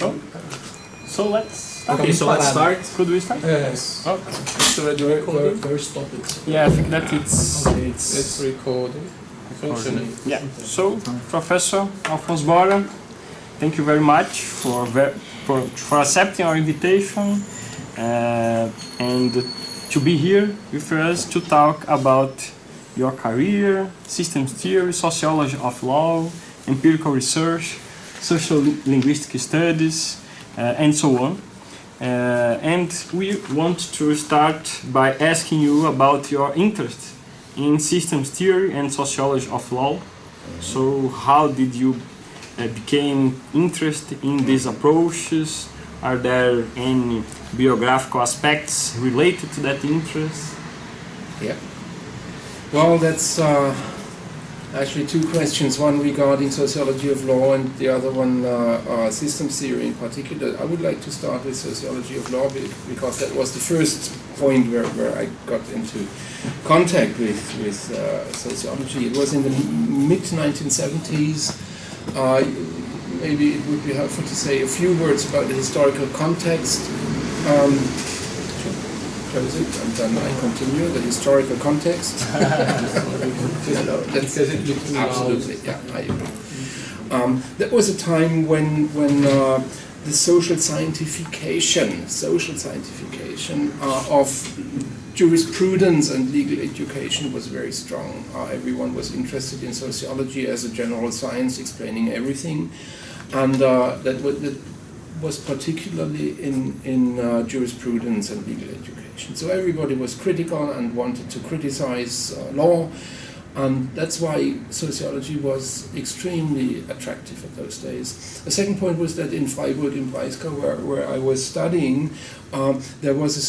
Oh. So let's start. Okay, so let's start. Could we start? Yes. Oh. So where stop it? Yeah, I think that it's It's recording. Functioning. Yeah. So, Professor Alfons Bora, thank you very much for accepting our invitation and to be here with us to talk about your career, systems theory, sociology of law, empirical research, social-linguistic studies, and so on. And we want to start by asking you about your interest in systems theory and sociology of law. So how did you become interested in these approaches? Are there any biographical aspects related to that interest? Yeah. Well, that's actually two questions, one regarding sociology of law and the other one systems theory in particular. I would like to start with sociology of law because that was the first point where I got into contact with sociology. It was in the mid-1970s. Maybe it would be helpful to say a few words about the historical context. Close it and then I continue the historical context. Absolutely, yeah, I agree. That was a time when the social scientification of jurisprudence and legal education was very strong. Everyone was interested in sociology as a general science explaining everything, and that was particularly in jurisprudence and legal education. So everybody was critical and wanted to criticize law, and that's why sociology was extremely attractive at those days. The second point was that in Freiburg, in Breisgau, where I was studying, there was a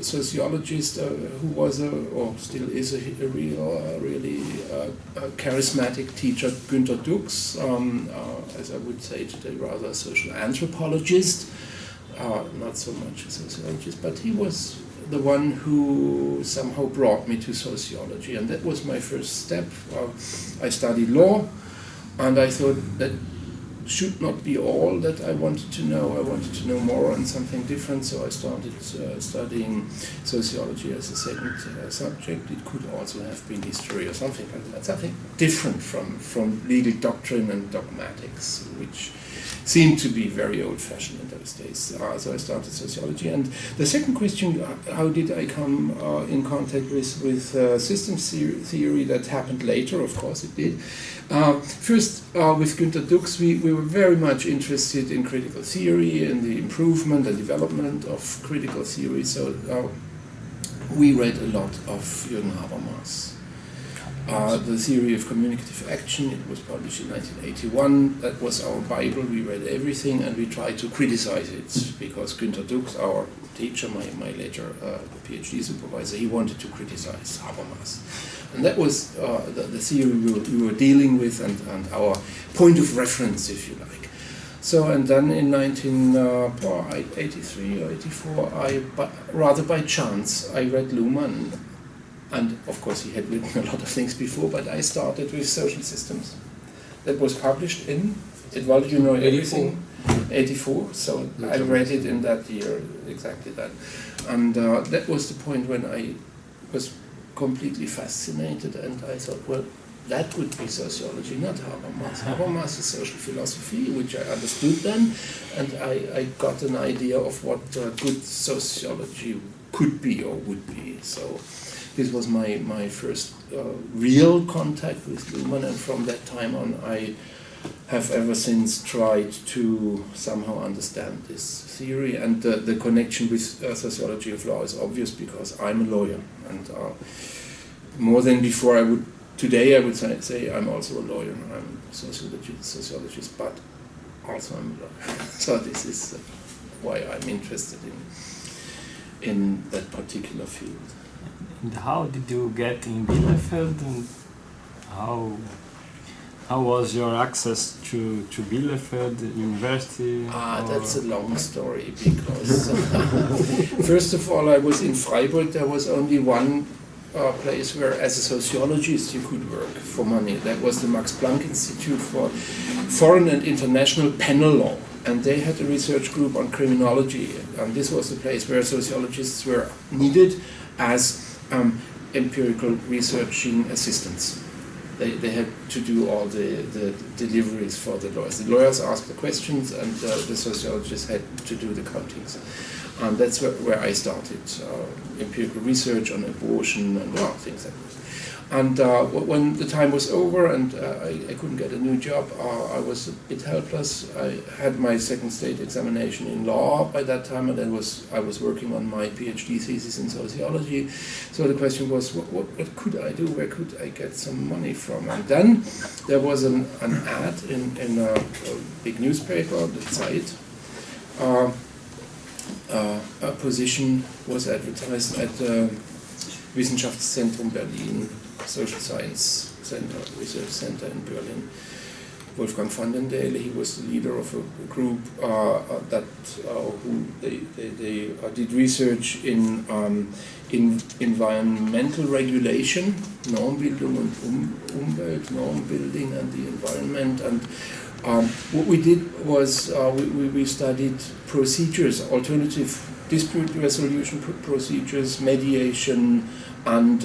sociologist who was or still is a really charismatic teacher, Günter Dux, as I would say today, rather a social anthropologist, not so much a sociologist, but he was the one who somehow brought me to sociology, and that was my first step. I studied law, and I thought that should not be all that I wanted to know. I wanted to know more on something different, so I started studying sociology as a second subject. It could also have been history or something like that, something different from legal doctrine and dogmatics, which seemed to be very old-fashioned in those days. So I started sociology. And the second question, how did I come in contact with systems theory? That happened later, of course it did. First, with Günter Dux, we were very much interested in critical theory and the improvement and development of critical theory. So we read a lot of Jürgen Habermas. The Theory of Communicative Action, it was published in 1981. That was our Bible. We read everything and we tried to criticize it because Günter Dux, our teacher, my later PhD supervisor, he wanted to criticize Habermas. And that was the theory we were dealing with and our point of reference, if you like. So, and then in 1983 or 84, rather by chance, I read Luhmann. And of course he had written a lot of things before, but I started with social systems. That was published in Edvaldo, you know everything, 84, so I read it in that year, exactly that. And that was the point when I was completely fascinated, and I thought, well, that would be sociology, not Habermas. Habermas is social philosophy, which I understood then, and I got an idea of what good sociology could be or would be. So this was my first real contact with Luhmann, and from that time on I have ever since tried to somehow understand this theory, and the connection with sociology of law is obvious because I'm a lawyer, and more than before today I would say I'm also a lawyer. I'm a sociologist, but also I'm a lawyer. So this is why I'm interested in that particular field. And how did you get in Bielefeld, and how was your access to Bielefeld University? That's a long story because first of all I was in Freiburg. There was only one place where, as a sociologist, you could work for money. That was the Max Planck Institute for Foreign and International Penal Law. And they had a research group on criminology. And this was the place where sociologists were needed as empirical researching assistants. They had to do all the deliveries for the lawyers. The lawyers asked the questions, and the sociologists had to do the countings. And that's where I started, empirical research on abortion and things like that. And when the time was over and I couldn't get a new job, I was a bit helpless. I had my second state examination in law by that time, and I was working on my PhD thesis in sociology. So the question was, what could I do? Where could I get some money from? And then there was an ad in a big newspaper, the Zeit. A position was advertised at the Wissenschaftszentrum Berlin, Social Science Center, Research Center in Berlin. Wolfgang van den Dale, he was the leader of a group who they did research in environmental regulation, Normbildung und Umwelt, Normbuilding and the environment. And what we did was we studied procedures, alternative dispute resolution procedures, mediation, and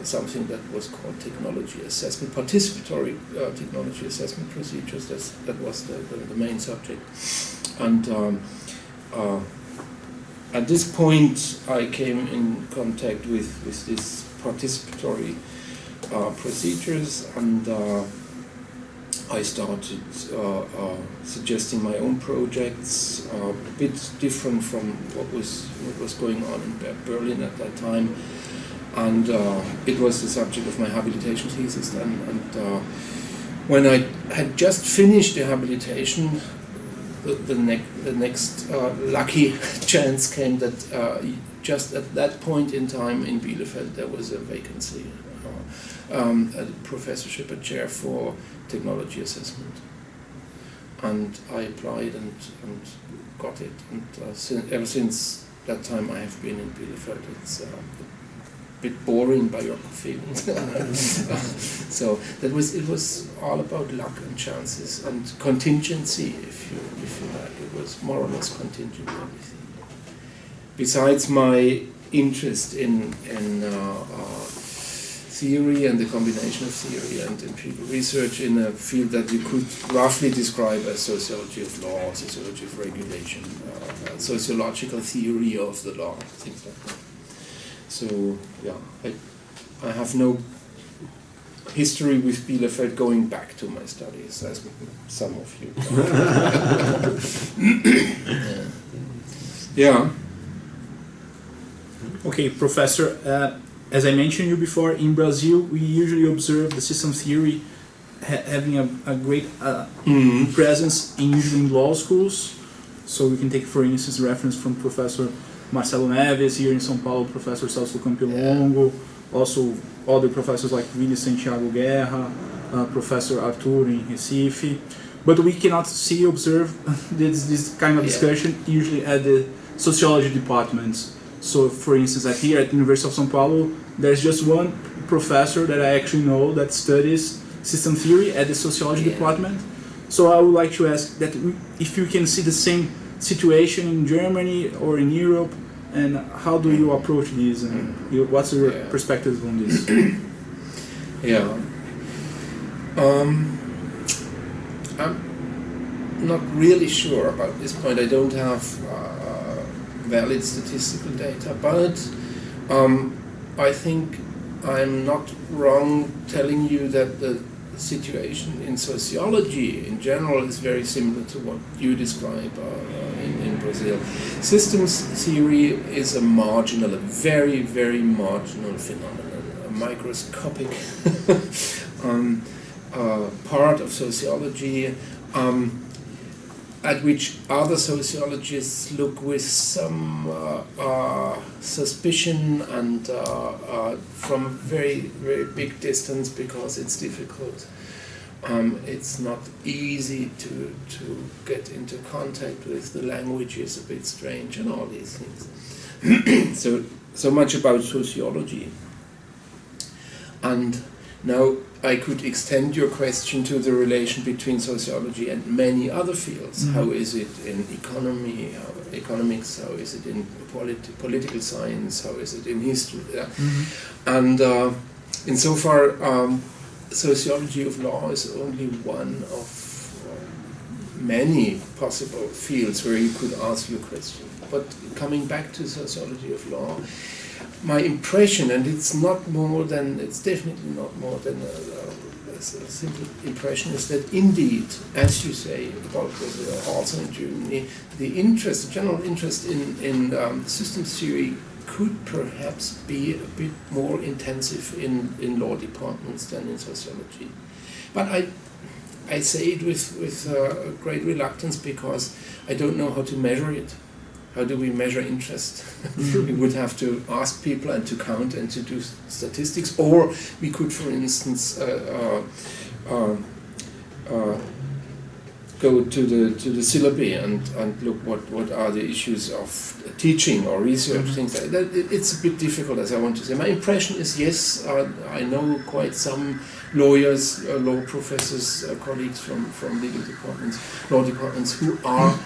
something that was called technology assessment, participatory technology assessment procedures. That was the main subject. And at this point, I came in contact with these participatory procedures, and I started suggesting my own projects, a bit different from what was going on in Berlin at that time, and it was the subject of my habilitation thesis then. And when I had just finished the habilitation, the next lucky chance came that just at that point in time in Bielefeld there was a vacancy, a professorship, a chair for technology assessment, and I applied and got it. And ever since that time I have been in Bielefeld. It's a bit boring biography. So it was all about luck and chances and contingency, if you like. It was more or less contingent everything. Besides my interest in theory and the combination of theory and empirical research in a field that you could roughly describe as sociology of law, sociology of regulation, sociological theory of the law, things like that. So yeah, I have no history with Bielefeld going back to my studies, as some of you. Yeah. Okay, Professor. As I mentioned you before, in Brazil we usually observe the system theory having a great presence usually in law schools. So we can take, for instance, reference from Professor Marcelo Neves here in São Paulo, Professor Celso Campilongo, also other professors like Vini Santiago Guerra, Professor Artur in Recife. But we cannot observe this kind of discussion usually at the sociology departments. So, for instance, here at the University of São Paulo, there's just one professor that I actually know that studies system theory at the sociology department. So I would like to ask that if you can see the same situation in Germany or in Europe, and how do you approach this, and what's your perspective on this? I'm not really sure about this point. I don't have valid statistical data, but I think I'm not wrong telling you that the situation in sociology in general is very similar to what you describe in Brazil. Systems theory is a very, very marginal phenomenon, a microscopic part of sociology, at which other sociologists look with some suspicion and from a very, very big distance, because it's difficult. It's not easy to get into contact with. The language is a bit strange and all these things. So much about sociology. And now I could extend your question to the relation between sociology and many other fields. How is it in economics? How is it in political science? How is it in history? And insofar, sociology of law is only one of many possible fields where you could ask your question. But coming back to sociology of law, my impression, and it's definitely not more than a simple impression, is that indeed, as you say, about also in Germany, the general interest in systems theory could perhaps be a bit more intensive in law departments than in sociology. But I say it with great reluctance because I don't know how to measure it. How do we measure interest? We would have to ask people and to count and to do statistics, or we could, for instance, go to the syllabi and look what are the issues of teaching or research, things like that. It's a bit difficult, as I want to say. My impression is, yes, I know quite some lawyers, law professors, colleagues from legal departments, law departments, who are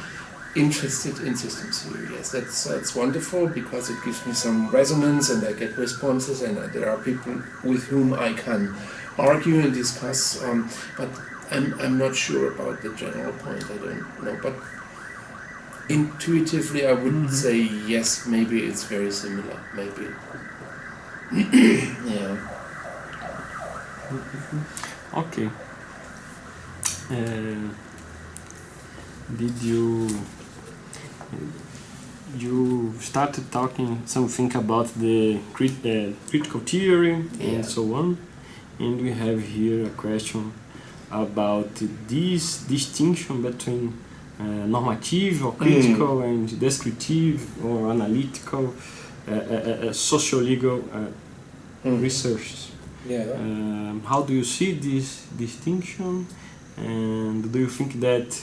interested in systems theory. Yes, that's wonderful because it gives me some resonance and I get responses, and there are people with whom I can argue and discuss. But I'm not sure about the general point. I don't know. But intuitively, I would say yes. Maybe it's very similar. Maybe. Yeah. Okay. Did you started talking something about the critical theory and so on, and we have here a question about this distinction between normative or critical and descriptive or analytical socio-legal research. How do you see this distinction, and do you think that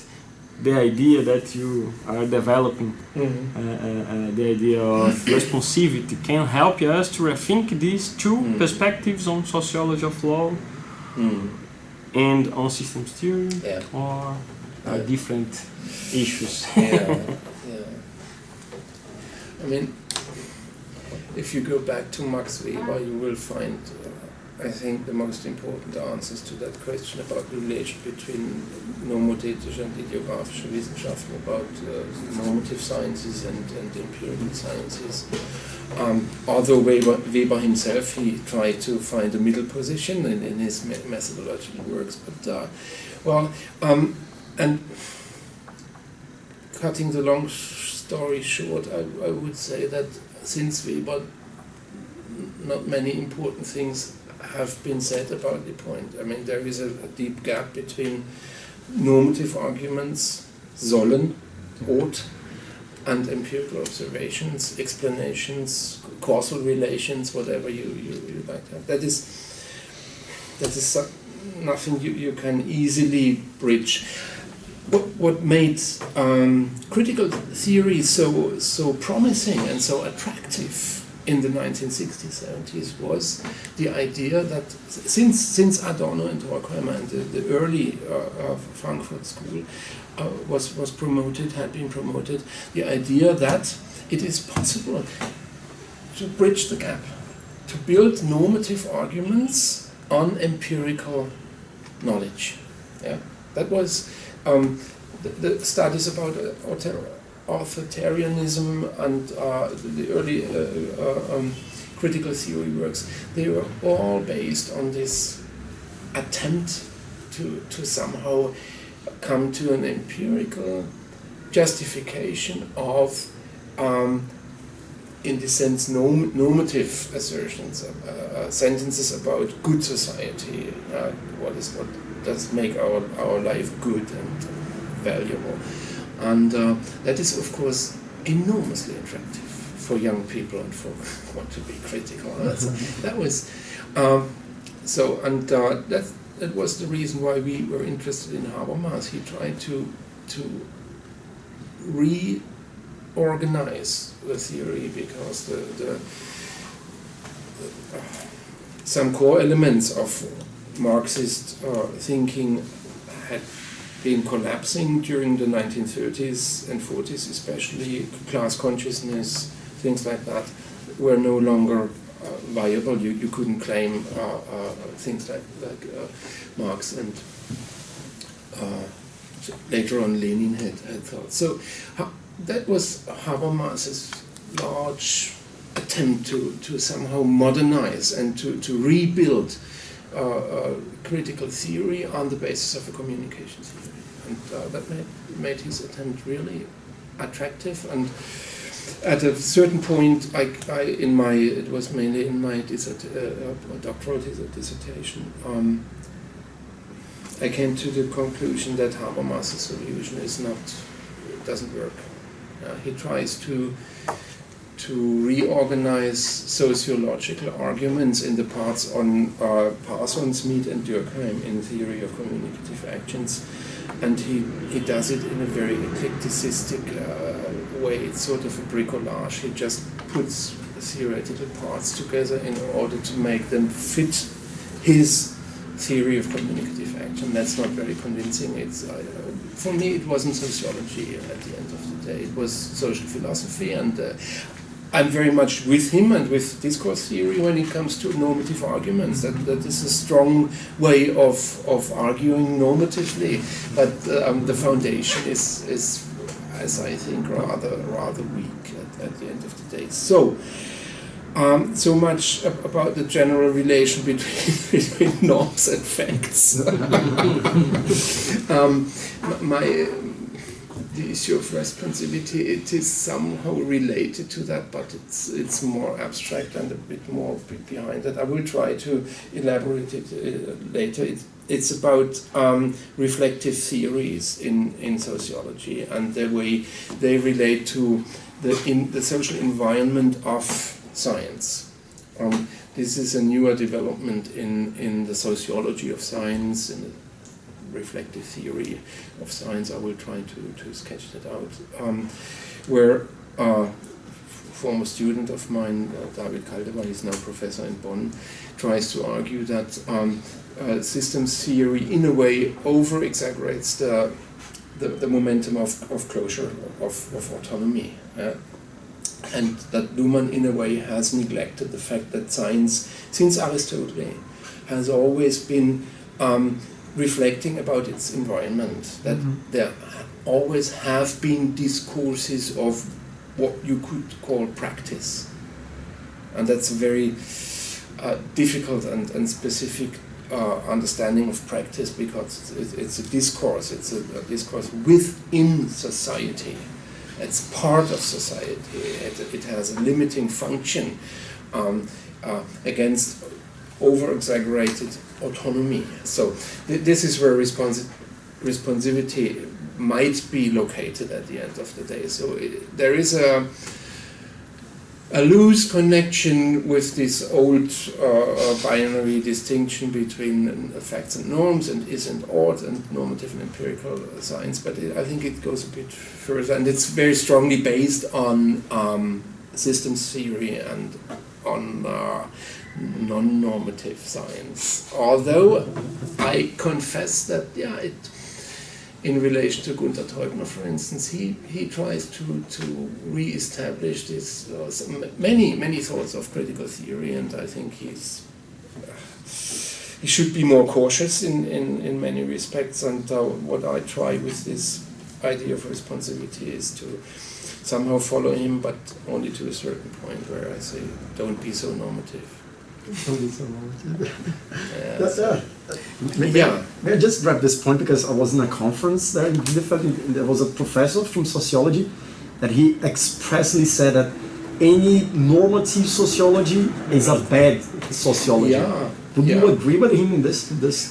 the idea that you are developing, the idea of responsivity, can help us to rethink these two perspectives on sociology of law and on systems theory, or are different issues? I mean, if you go back to Max Weber, you will find, I think, the most important answers to that question about the relation between normothetische and ideographische Wissenschaften, about normative sciences and empirical sciences. Although Weber himself, he tried to find a middle position in his methodological works. But, and cutting the long story short, I would say that since Weber, not many important things have been said about the point. I mean, there is a deep gap between normative arguments, sollen, ought, and empirical observations, explanations, causal relations, whatever you like to have. That is nothing you can easily bridge. What made critical theory so promising and so attractive in the 1960s, 70s was the idea that since Adorno and Horkheimer and the early Frankfurt School had been promoted, the idea that it is possible to bridge the gap, to build normative arguments on empirical knowledge. Yeah, that was the studies about authoritarianism and the early critical theory works. They were all based on this attempt to somehow come to an empirical justification of, in the sense, normative assertions, sentences about good society, what does make our life good and valuable. And that is, of course, enormously attractive for young people and for who want to be critical. That was that was the reason why we were interested in Habermas. He tried to reorganize the theory because some core elements of Marxist thinking had been collapsing during the 1930s and 40s, especially class consciousness, things like that, were no longer viable. You couldn't claim things like Marx and later on Lenin had thought. So that was Habermas's large attempt to somehow modernize and to rebuild critical theory on the basis of a communication theory. And that made his attempt really attractive. And at a certain point, it was mainly in my doctoral dissertation, I came to the conclusion that Habermas's solution doesn't work. He tries to reorganize sociological arguments in the parts on Parsons, Mead, and Durkheim in theory of communicative actions, and he does it in a very eclecticistic way. It's sort of a bricolage. He just puts theoretical parts together in order to make them fit his theory of communicative action. That's not very convincing. For me, it wasn't sociology at the end of the day. It was social philosophy, and I'm very much with him and with discourse theory when it comes to normative arguments. That is a strong way of arguing normatively, but the foundation is, as I think, rather weak at the end of the day. So much about the general relation between norms and facts. The issue of responsivity, it is somehow related to that, but it's more abstract and a bit more behind that. I will try to elaborate it later. It's about reflective theories in sociology and the way they relate to the social environment of science. This is a newer development in the sociology of science, in the reflective theory of science. I will try to sketch that out. Where a former student of mine, David Calderon, he's now professor in Bonn, tries to argue that systems theory in a way over-exaggerates the momentum of closure, of autonomy. And that Luhmann, in a way, has neglected the fact that science, since Aristotle, has always been reflecting about its environment, that there always have been discourses of what you could call practice. And that's a very difficult and specific understanding of practice, because it's a discourse. It's a discourse within society. It's part of society. It has a limiting function against over-exaggerated autonomy. So this is where responsivity might be located at the end of the day. So there is a loose connection with this old binary distinction between facts and norms, and is and ought, and normative and empirical science, but I think it goes a bit further, and it's very strongly based on systems theory and on non-normative science. Although I confess that, in relation to Gunther Teubner, for instance, he tries to re-establish this many thoughts of critical theory, and I think he should be more cautious in many respects. And what I try with this idea of responsivity is to somehow follow him, but only to a certain point, where I say, don't be so normative. May I just grab this point, because I was in a conference there in Bielefeld, and there was a professor from sociology that he expressly said that any normative sociology is a bad sociology. Would you agree with him in this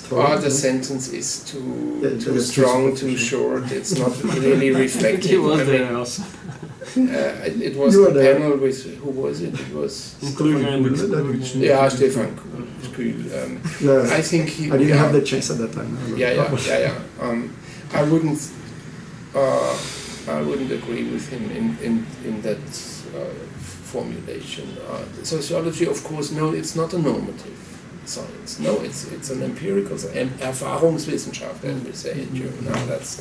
thought? The sentence is too strong, too short. It's not really reflective. He was there also. It was the panel with, who was it? It was Inclusion and Exclusion. Yeah, Stefan. I think he. I didn't have the chance at that time. I wouldn't agree with him in that formulation. Sociology, of course, no, it's not a normative. science. No, it's an empirical Erfahrungswissenschaft, as we say in German. Now that's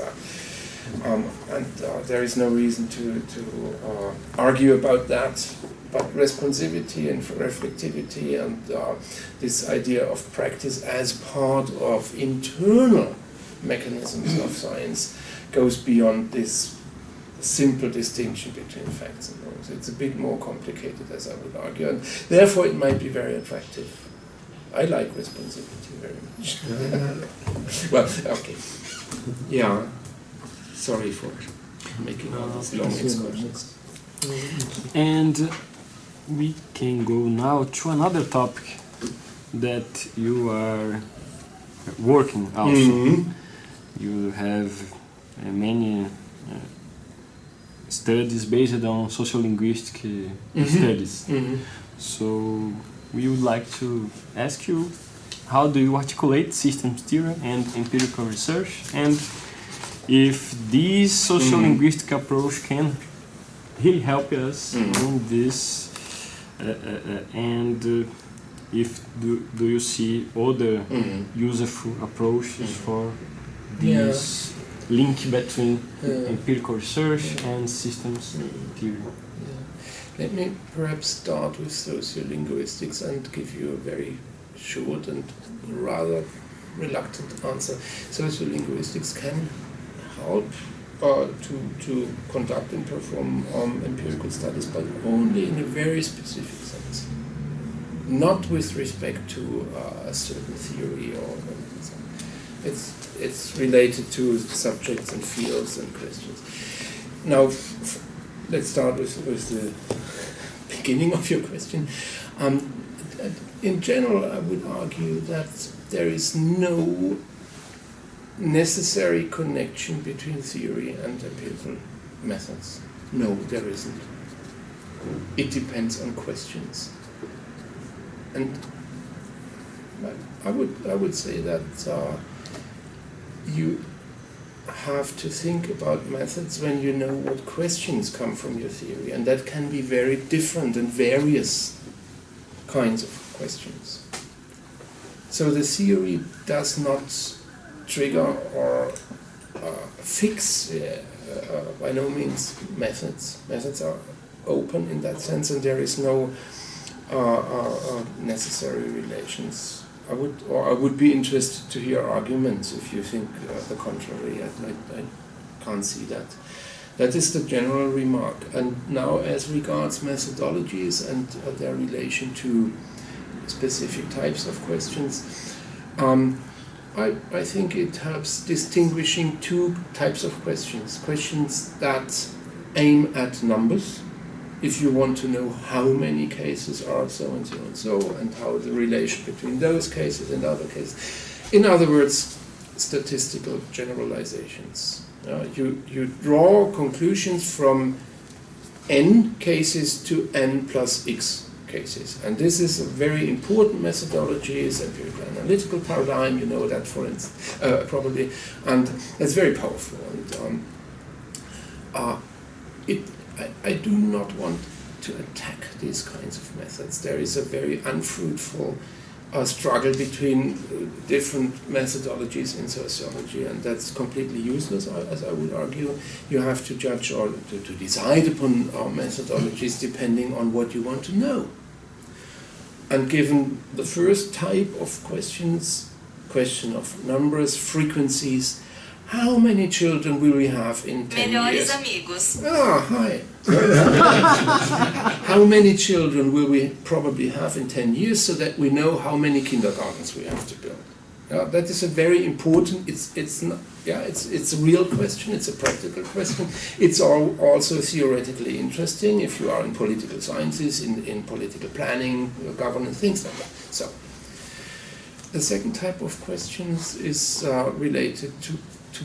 there is no reason to argue about that. But responsivity and reflectivity and this idea of practice as part of internal mechanisms of science goes beyond this simple distinction between facts and norms. It's a bit more complicated, as I would argue, and therefore it might be very attractive. I like responsivity very much. Well, okay. Yeah. Sorry for making all these long excursions. And we can go now to another topic that you are working also. You have many studies based on sociolinguistic studies. So we would like to ask you, how do you articulate systems theory and empirical research, and if this sociolinguistic approach can really help us in this, and if do you see other useful approaches for this link between empirical research and systems theory? Let me perhaps start with sociolinguistics and give you a very short and rather reluctant answer. Sociolinguistics can help to conduct and perform empirical studies, but only in a very specific sense. Not with respect to a certain theory or something. It's related to subjects and fields and questions. Now, let's start with the beginning of your question. In general, I would argue that there is no necessary connection between theory and empirical methods. No, there isn't. It depends on questions. And I would say that you have to think about methods when you know what questions come from your theory, and that can be very different and various kinds of questions. So the theory does not trigger or fix, by no means, methods. Methods are open in that sense, and there is no necessary relations. I would be interested to hear arguments if you think the contrary. I can't see that. That is the general remark. And now, as regards methodologies and their relation to specific types of questions, I think it helps distinguishing two types of questions. Questions that aim at numbers, if you want to know how many cases are so and so and so, and how the relation between those cases and other cases. In other words, statistical generalizations. You draw conclusions from n cases to n plus x cases. And this is a very important methodology, is empirical analytical paradigm, you know that for instance, probably, and it's very powerful. And I do not want to attack these kinds of methods. There is a very unfruitful struggle between different methodologies in sociology, and that's completely useless, as I would argue. You have to judge or to decide upon methodologies depending on what you want to know. And given the first type of questions, question of numbers, frequencies, how many children will we have in 10 years? Amigos. Ah, hi. How many children will we probably have in 10 years so that we know how many kindergartens we have to build? That is a very important, it's a real question, it's a practical question. It's also theoretically interesting if you are in political sciences, in political planning, governance, things like that. So, the second type of questions is related to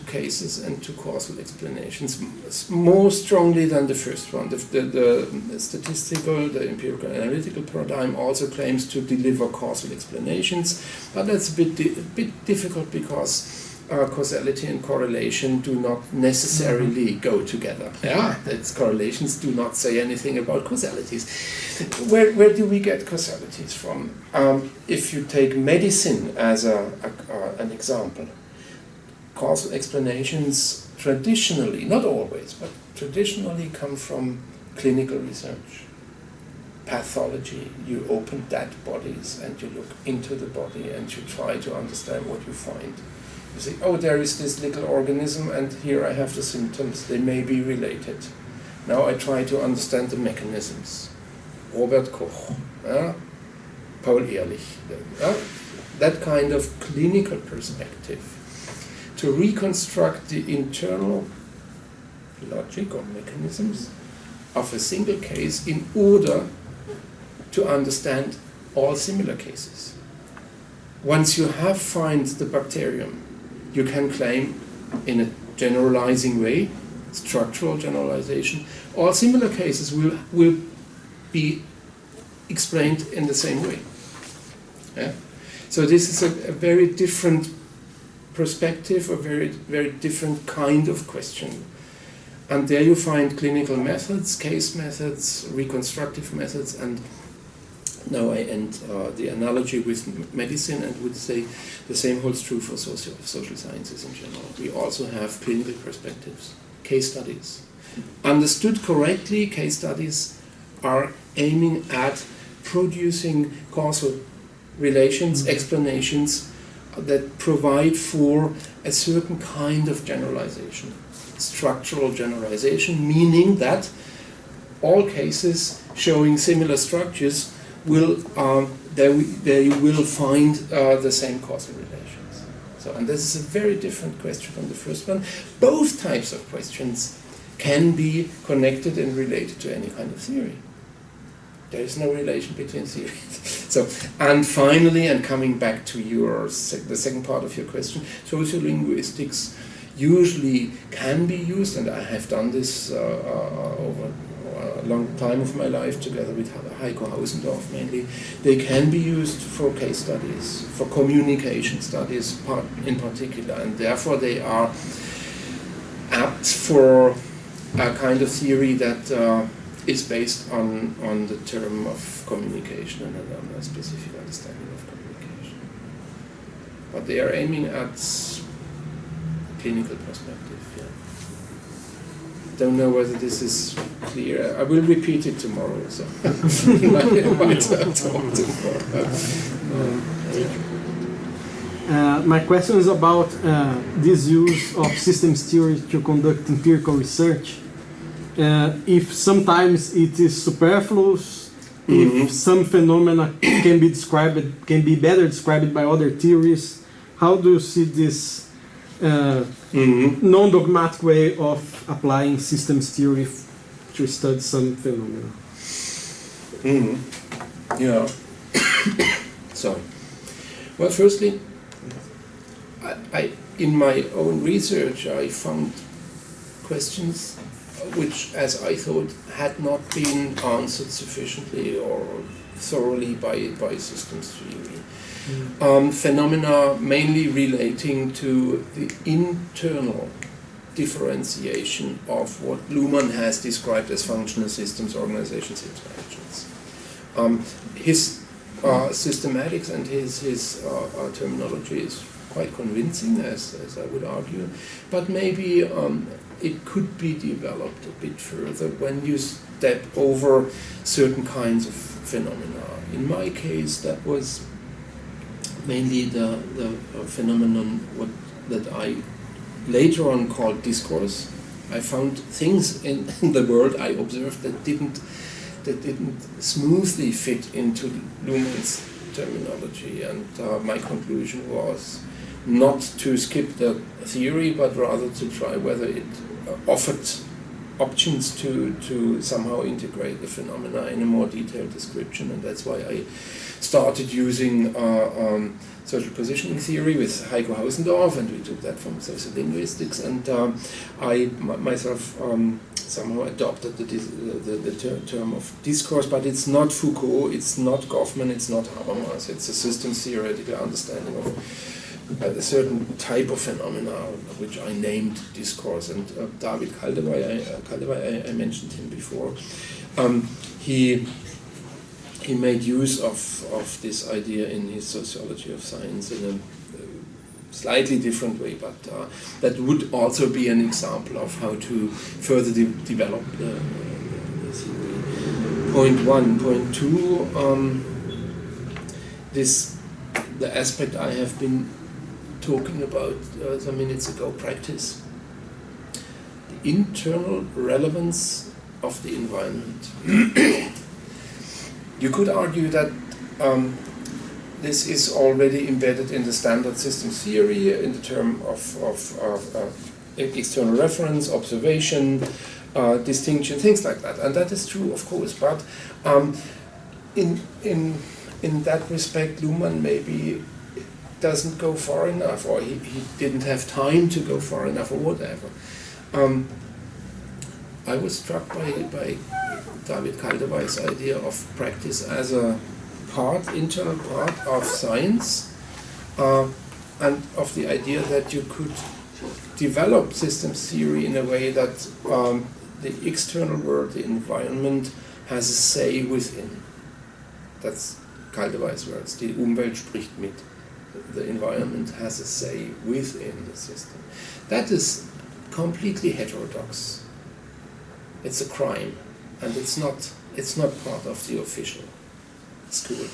cases and to causal explanations, more strongly than the first one. The statistical, the empirical analytical paradigm also claims to deliver causal explanations, but that's a bit difficult because causality and correlation do not necessarily go together. Yeah, that's correlations do not say anything about causalities. Where do we get causalities from? If you take medicine as an example, causal explanations traditionally, not always, but traditionally come from clinical research. Pathology, you open dead bodies and you look into the body and you try to understand what you find. You say, oh, there is this little organism and here I have the symptoms, they may be related. Now I try to understand the mechanisms. Robert Koch, Paul Ehrlich, that kind of clinical perspective to reconstruct the internal logic or mechanisms of a single case in order to understand all similar cases. Once you have found the bacterium, you can claim in a generalizing way, structural generalization, all similar cases will be explained in the same way. Yeah? So this is a very different perspective, a very, very different kind of question. And there you find clinical methods, case methods, reconstructive methods, and now I end the analogy with medicine and would say the same holds true for social sciences in general. We also have clinical perspectives, case studies. Understood correctly, case studies are aiming at producing causal relations, explanations that provide for a certain kind of generalization. Structural generalization, meaning that all cases showing similar structures will there you will find the same causal relations. So, and this is a very different question from the first one. Both types of questions can be connected and related to any kind of theory. There is no relation between theories. So, and finally, and coming back to the second part of your question, sociolinguistics usually can be used, and I have done this over a long time of my life together with Heiko Hausendorff mainly. They can be used for case studies, for communication studies in particular, and therefore they are apt for a kind of theory that is based on the term of communication and on a specific understanding of communication. But they are aiming at clinical perspective. Yeah. Don't know whether this is clear. I will repeat it tomorrow. So my question is about this use of systems theory to conduct empirical research. If sometimes it is superfluous, if some phenomena can be better described by other theories, how do you see this non-dogmatic way of applying systems theory to study some phenomena? Yeah. Sorry. Well, firstly, I in my own research I found questions which, as I thought, had not been answered sufficiently or thoroughly by systems theory. Phenomena mainly relating to the internal differentiation of what Luhmann has described as functional systems, organizations, interactions. His systematics and his terminology is quite convincing, as I would argue, but maybe it could be developed a bit further when you step over certain kinds of phenomena. In my case, that was mainly the phenomenon that I later on called discourse. I found things in the world I observed that didn't smoothly fit into Luhmann's terminology, and my conclusion was not to skip the theory, but rather to try whether it offered options to somehow integrate the phenomena in a more detailed description, and that's why I started using social positioning theory with Heiko Hausendorff, and we took that from sociolinguistics, and I myself somehow adopted the term of discourse, but it's not Foucault, it's not Goffman, it's not Habermas, it's a systems theoretical understanding of a certain type of phenomena, which I named discourse. And David Calderay, I mentioned him before. He made use of this idea in his Sociology of Science in a slightly different way, but that would also be an example of how to further develop the theory. Point one. Point two, the aspect I have been talking about some minutes ago, practice. The internal relevance of the environment. You could argue that this is already embedded in the standard systems theory in the term of external reference, observation, distinction, things like that. And that is true, of course, but in that respect, Luhmann maybe doesn't go far enough, or he didn't have time to go far enough, or whatever. I was struck by David Calderay's idea of practice as a internal part of science, and of the idea that you could develop systems theory in a way that the external world, the environment, has a say within. That's Calderay's words. Die Umwelt spricht mit. The environment has a say within the system. That is completely heterodox. It's a crime, and it's not part of the official school.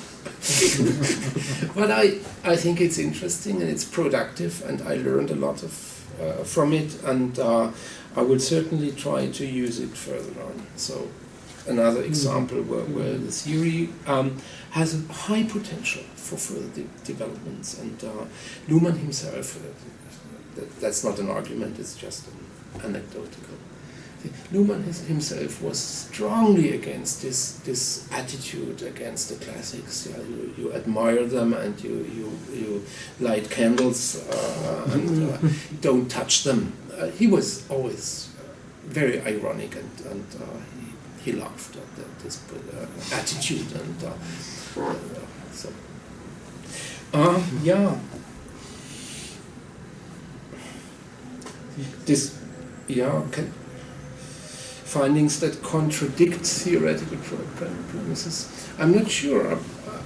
But I think it's interesting and it's productive, and I learned a lot from it, and I will certainly try to use it further on. So another example where the theory has a high potential for further developments, and Luhmann himself, that's not an argument, it's just an anecdotal. Luhmann himself was strongly against this attitude against the classics. Yeah, you admire them and you light candles and don't touch them. He was always very ironic, and he laughed at this attitude, and so yeah. This findings that contradict theoretical premises. I'm not sure.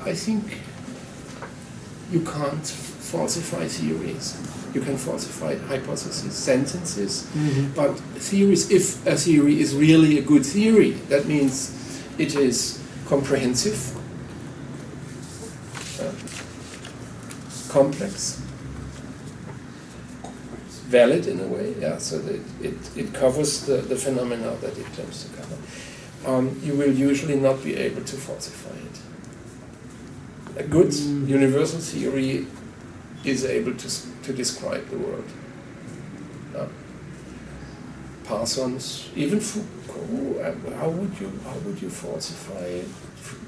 I think you can't falsify theories. You can falsify hypotheses, sentences, but theories, if a theory is really a good theory, that means it is comprehensive, complex, valid in a way, so that it covers the phenomena that it claims to cover. You will usually not be able to falsify it. A good universal theory is able to describe the world. Parsons, even Foucault, how would you falsify it?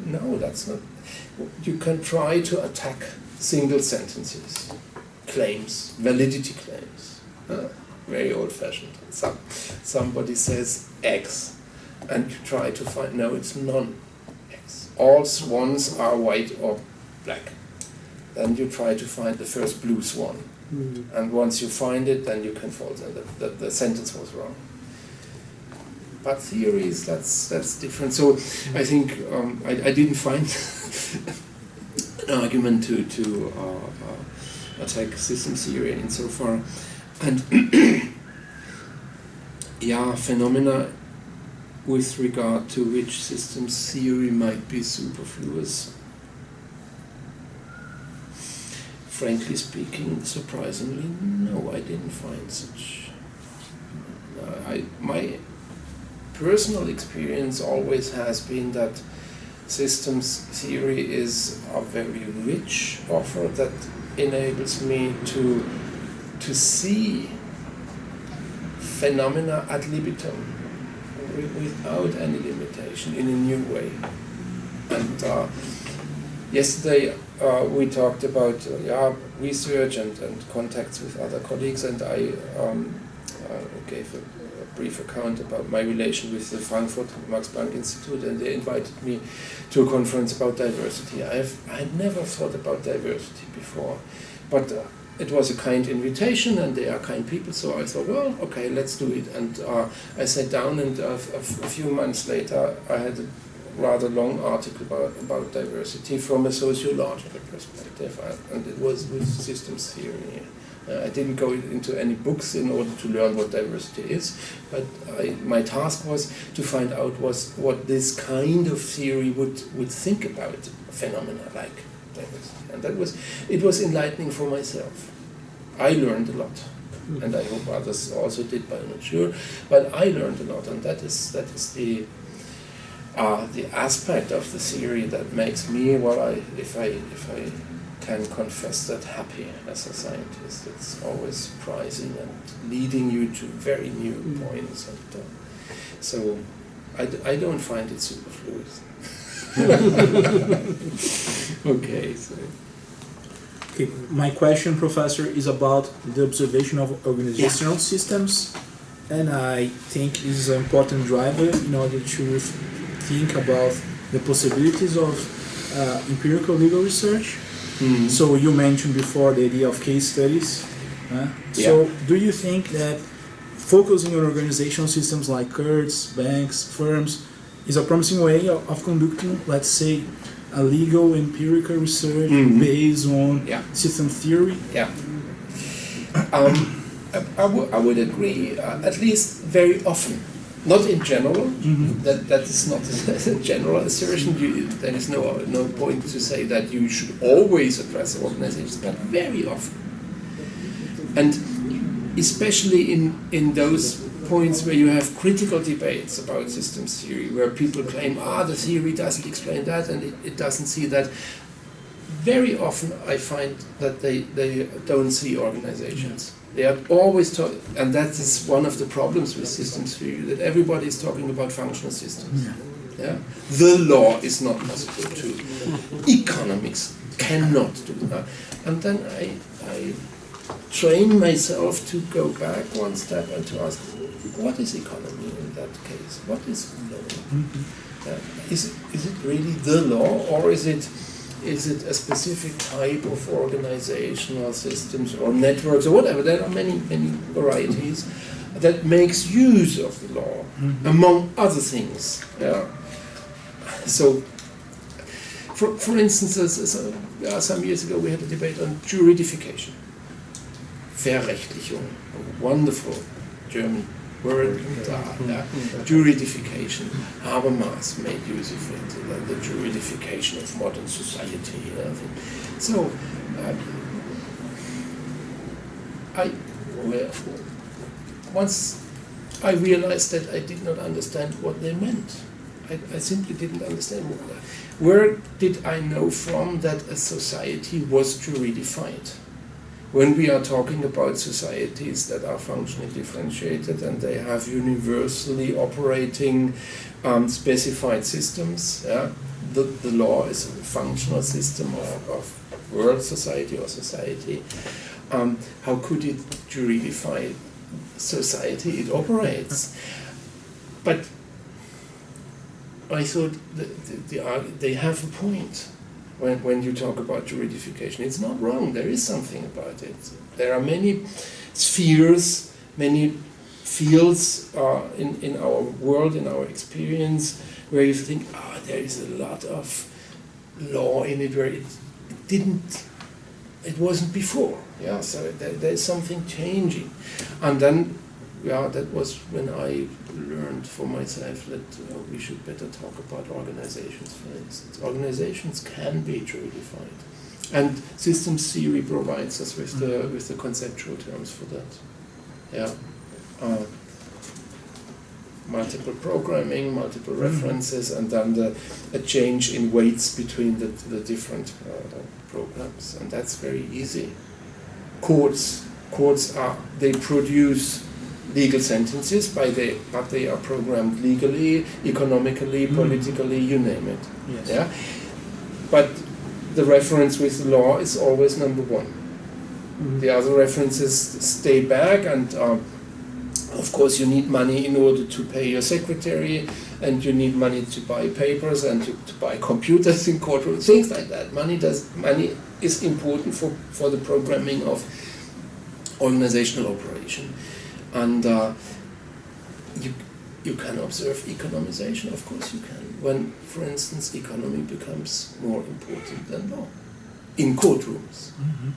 No, that's not. You can try to attack single sentences, claims, validity claims. Very old-fashioned. Somebody says X, and you try to find, no, it's non-X. All swans are white or black. Then you try to find the first blue swan. And once you find it, then you can false that the sentence was wrong. But theories, that's different. So I think I didn't find an argument to attack system theory insofar. And phenomena with regard to which systems theory might be superfluous. Frankly speaking, surprisingly, no, I didn't find such. My personal experience always has been that systems theory is a very rich offer that enables me to see phenomena ad libitum, without any limitation, in a new way. And yesterday we talked about research and contacts with other colleagues, and I gave a brief account about my relation with the Frankfurt Max Planck Institute, and they invited me to a conference about diversity. I had never thought about diversity before, but it was a kind invitation, and they are kind people, so I thought, well, okay, let's do it. And I sat down, and a few months later, I had a rather long article about diversity from a sociological perspective, and it was with systems theory. I didn't go into any books in order to learn what diversity is, but my task was to find out what this kind of theory would think about phenomena like diversity. And it was enlightening for myself. I learned a lot, and I hope others also did, but I'm not sure. But I learned a lot, and that is the aspect of the theory that makes me, if I can confess that, happy as a scientist. It's always surprising and leading you to very new points. And, so I don't find it superfluous. Okay. So. Okay, my question, Professor, is about the observation of organizational systems, and I think this is an important driver in order to think about the possibilities of empirical legal research. Mm-hmm. So you mentioned before the idea of case studies. So do you think that focusing on organizational systems like courts, banks, firms is a promising way of conducting, let's say, a legal empirical research based on system theory? Yeah. I would agree, at least very often. Not in general. That is not a general assertion. There is no point to say that you should always address organizations, but very often. And especially in those points where you have critical debates about systems theory, where people claim, the theory doesn't explain that and it doesn't see that. Very often I find that they don't see organizations. They are always talking, and that is one of the problems with systems theory, that everybody is talking about functional systems. Yeah? The law is not possible to. Economics cannot do that. And then I train myself to go back one step and to ask, what is economy in that case? What is law? Is it really the law, or is it a specific type of organizational systems or networks or whatever? There are many varieties that makes use of the law, among other things. So, for instance, some years ago we had a debate on juridification. Verrechtlichung, a wonderful German word. Juridification. Habermas made use of it, the juridification of modern society. So, once I realized that I did not understand what they meant. I simply didn't understand. Where did I know from that a society was juridified? When we are talking about societies that are functionally differentiated and they have universally operating specified systems, the law is a functional system of world society or society. How could it juridify society it operates? But I thought they have a point. When you talk about juridification, it's not wrong. There is something about it. There are many spheres, many fields in our world, in our experience, where you think, there is a lot of law in it where it wasn't before. So there's something changing, and then that was when I learned for myself that we should better talk about organizations, for instance. Organizations can be juridified, and systems theory provides us with the conceptual terms for that. Multiple programming, multiple references, and then a change in weights between the different programs, and that's very easy. Courts they produce legal sentences, but they are programmed legally, economically, politically, you name it. Yes. But the reference with the law is always number one. The other references stay back, and of course you need money in order to pay your secretary, and you need money to buy papers and to buy computers in courtrooms, things like that. Money is important for the programming of organizational operation. And you can observe economization, of course you can, when, for instance, economy becomes more important than law in courtrooms. Mm-hmm.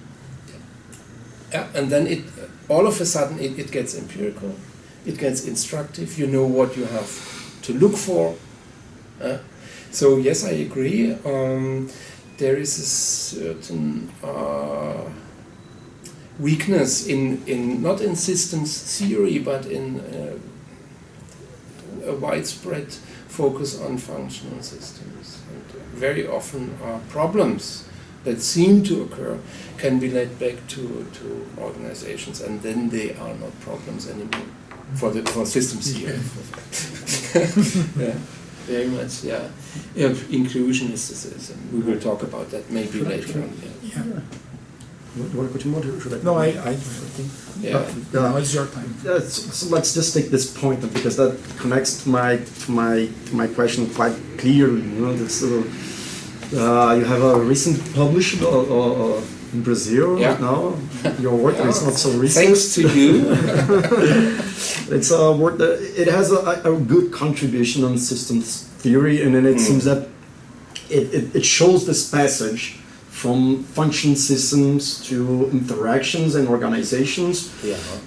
Yeah, and then all of a sudden it gets empirical, it gets instructive, you know what you have to look for. So yes, I agree. There is a certain weakness in not in systems theory, but in a widespread focus on functional systems. And very often problems that seem to occur can be led back to organizations, and then they are not problems anymore for systems theory. Yeah, very much. Yeah, inclusion is we will talk about that maybe later on. Yeah. You want to continue, or should I? No, I think. Yeah. Now it's your time. So let's just take this point, because that connects to my question quite clearly. You know, this you have a recent published in Brazil right now. Your work is not so recent. Thanks to you. It's a work that it has a good contribution on systems theory, and then it seems that it shows this passage from function systems to interactions and organizations,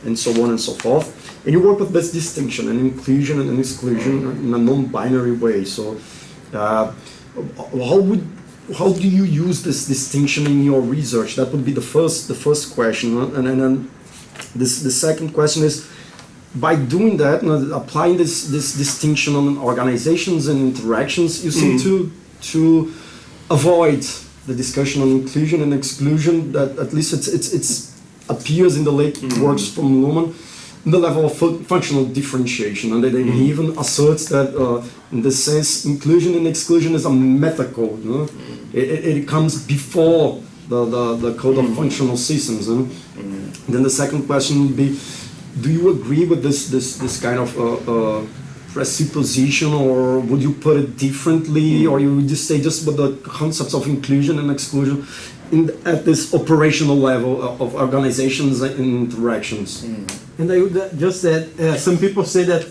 and so on and so forth. And you work with this distinction and inclusion and exclusion in a non-binary way. So, how do you use this distinction in your research? That would be the first question. And then the second question is, by doing that, applying this distinction on organizations and interactions, you seem to avoid the discussion on inclusion and exclusion, that at least it's appears in the late works from Luhmann, in the level of functional differentiation, and he even asserts that in this sense inclusion and exclusion is a metacode. You know? It comes before the code of functional systems. Then the second question would be, do you agree with this kind of presupposition, or would you put it differently, or you would just say just with the concepts of inclusion and exclusion at this operational level of organizations and interactions? And I would just add, some people say that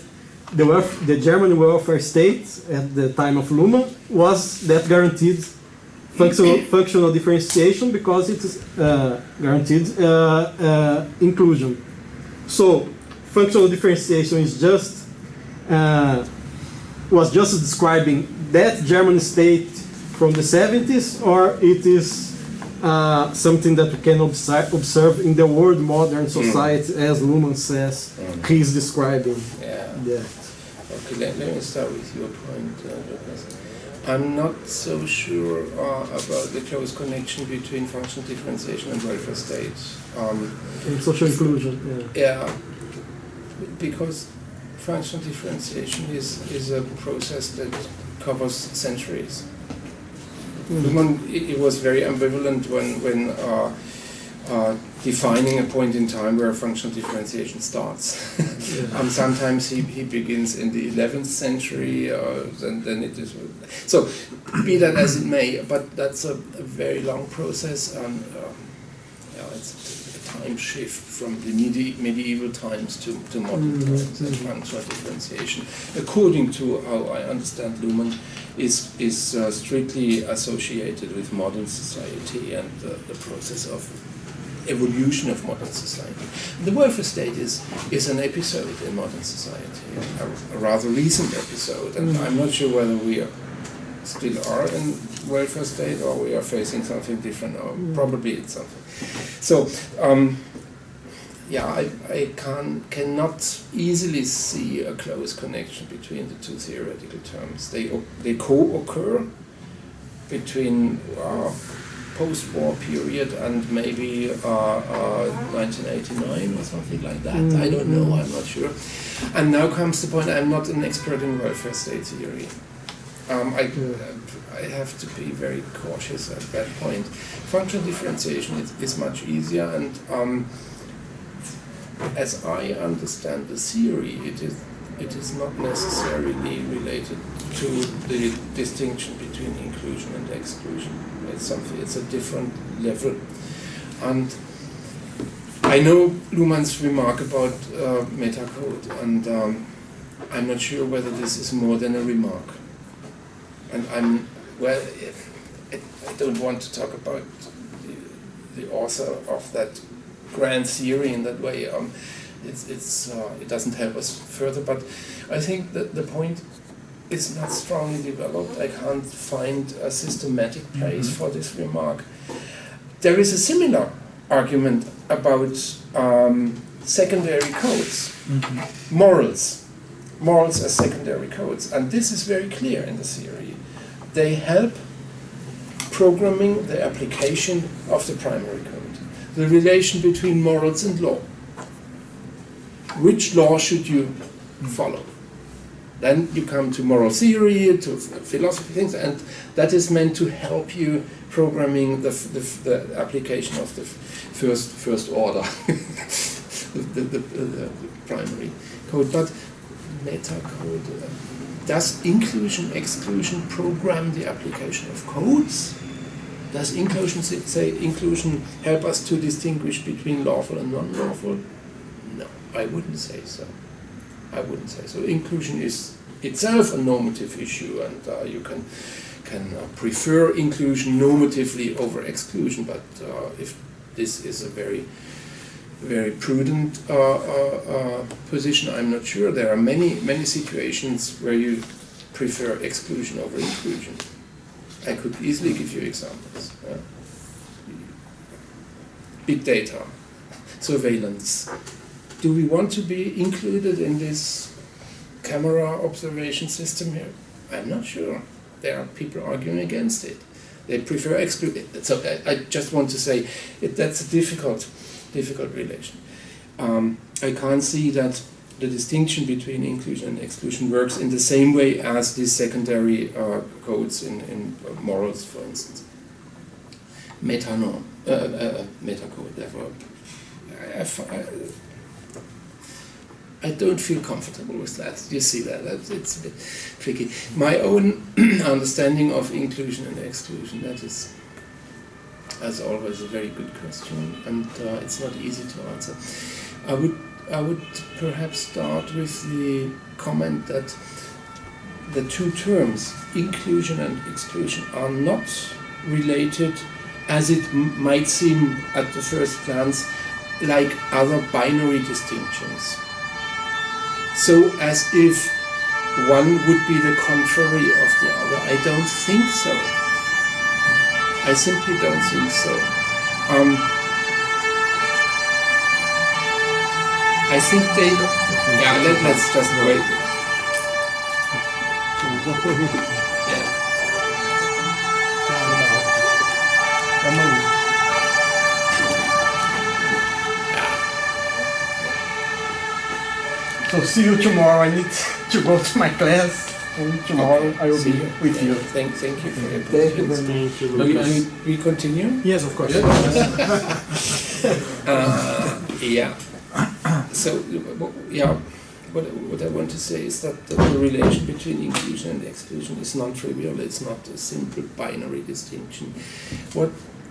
the German welfare state at the time of Luhmann was that guaranteed functional differentiation because it is guaranteed inclusion. So functional differentiation is was just describing that German state from the 70s, or it is something that we can observe in the world modern society, as Luhmann says he's describing that. Okay, let me start with your point, Lucas. I'm not so sure about the close connection between functional differentiation and welfare state. And social inclusion, because functional differentiation is a process that covers centuries. Luhmann, it was very ambivalent when defining a point in time where functional differentiation starts. Sometimes he begins in the 11th century, and then it is. So, be that as it may, but that's a very long process, and it's a time shift from the medieval times to modern times, and functional differentiation, according to how I understand Luhmann, is strictly associated with modern society and the process of evolution of modern society. The welfare state is an episode in modern society, a rather recent episode, and I'm not sure whether we still are in welfare state or we are facing something different, or probably it's something. So, I cannot easily see a close connection between the two theoretical terms. They co-occur between post-war period and maybe 1989 or something like that. I don't know, I'm not sure. And now comes the point, I'm not an expert in welfare state theory. I have to be very cautious at that point. Functional differentiation is much easier, and as I understand the theory, it is not necessarily related to the distinction between inclusion and exclusion. It's a different level. And I know Luhmann's remark about metacode, and I'm not sure whether this is more than a remark. And I don't want to talk about the author of that grand theory in that way. It doesn't help us further, but I think that the point is not strongly developed. I can't find a systematic place for this remark. There is a similar argument about secondary codes, morals as secondary codes, and this is very clear in the theory. They help programming the application of the primary code, the relation between morals and law. Which law should you follow? Then you come to moral theory, to philosophy things, and that is meant to help you programming the application of the first order, the primary code. But metacode, does inclusion exclusion program the application of codes? Does inclusion help us to distinguish between lawful and non-lawful? No, I wouldn't say so. I wouldn't say so. Inclusion is itself a normative issue, and you can prefer inclusion normatively over exclusion. But if this is a very, very prudent position, I'm not sure. There are many situations where you prefer exclusion over inclusion. I could easily give you examples. Big data, surveillance. Do we want to be included in this camera observation system here? I'm not sure. There are people arguing against it. They prefer exclude. So I just want to say that's a difficult relation. I can't see that the distinction between inclusion and exclusion works in the same way as these secondary codes in morals, for instance. Metacode, therefore, I don't feel comfortable with that. You see that? It's a bit tricky. My own understanding of inclusion and exclusion, that is, as always, a very good question, and it's not easy to answer. I would perhaps start with the comment that the two terms, inclusion and exclusion, are not related, as it might seem at the first glance, like other binary distinctions. So as if one would be the contrary of the other. I don't think so. I simply don't think so. I think they... Yeah, let's just wait. Yeah. So see you tomorrow. I need to go to my class, and tomorrow I will be with you. Thank you for your patience. We continue? Yes, of course. Yeah. So, yeah, what I want to say is that the relation between inclusion and exclusion is non-trivial. It's not a simple binary distinction.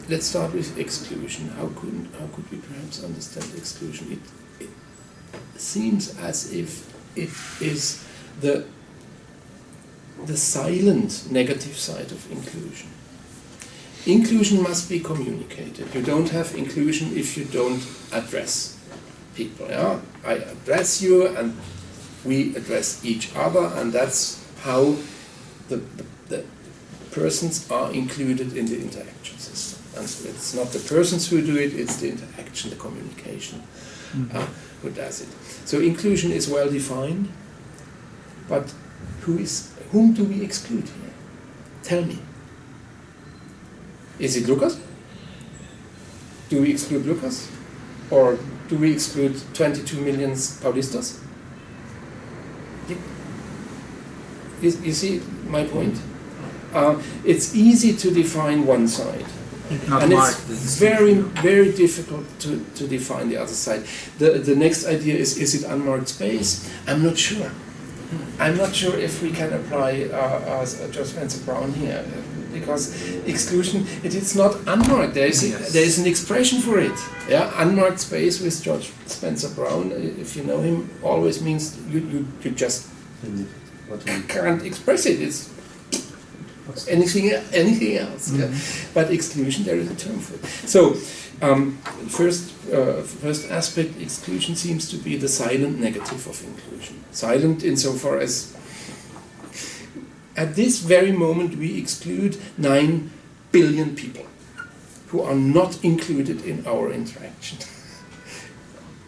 Let's start with exclusion. How could we perhaps understand exclusion? It seems as if it is the silent negative side of inclusion. Inclusion must be communicated. You don't have inclusion if you don't address people. Yeah? I address you and we address each other, and that's how the persons are included in the interaction system. And so it's not the persons who do it, it's the interaction, the communication who does it. So inclusion is well defined, but whom do we exclude here? Tell me. Is it Lucas? Do we exclude Lucas? Or do we exclude 22 million Paulistas? You see my point? It's easy to define one side. And it's very, very difficult to define the other side. The next idea is it unmarked space? I'm not sure. I'm not sure if we can apply Joe Spencer Brown here. because exclusion, it's not unmarked. There is an expression for it. Yeah, unmarked space with George Spencer Brown, if you know him, always means you just can't express it. It's anything else. Yeah? But exclusion, there is a term for it. So first aspect, exclusion seems to be the silent negative of inclusion. Silent insofar as at this very moment we exclude 9 billion people who are not included in our interaction.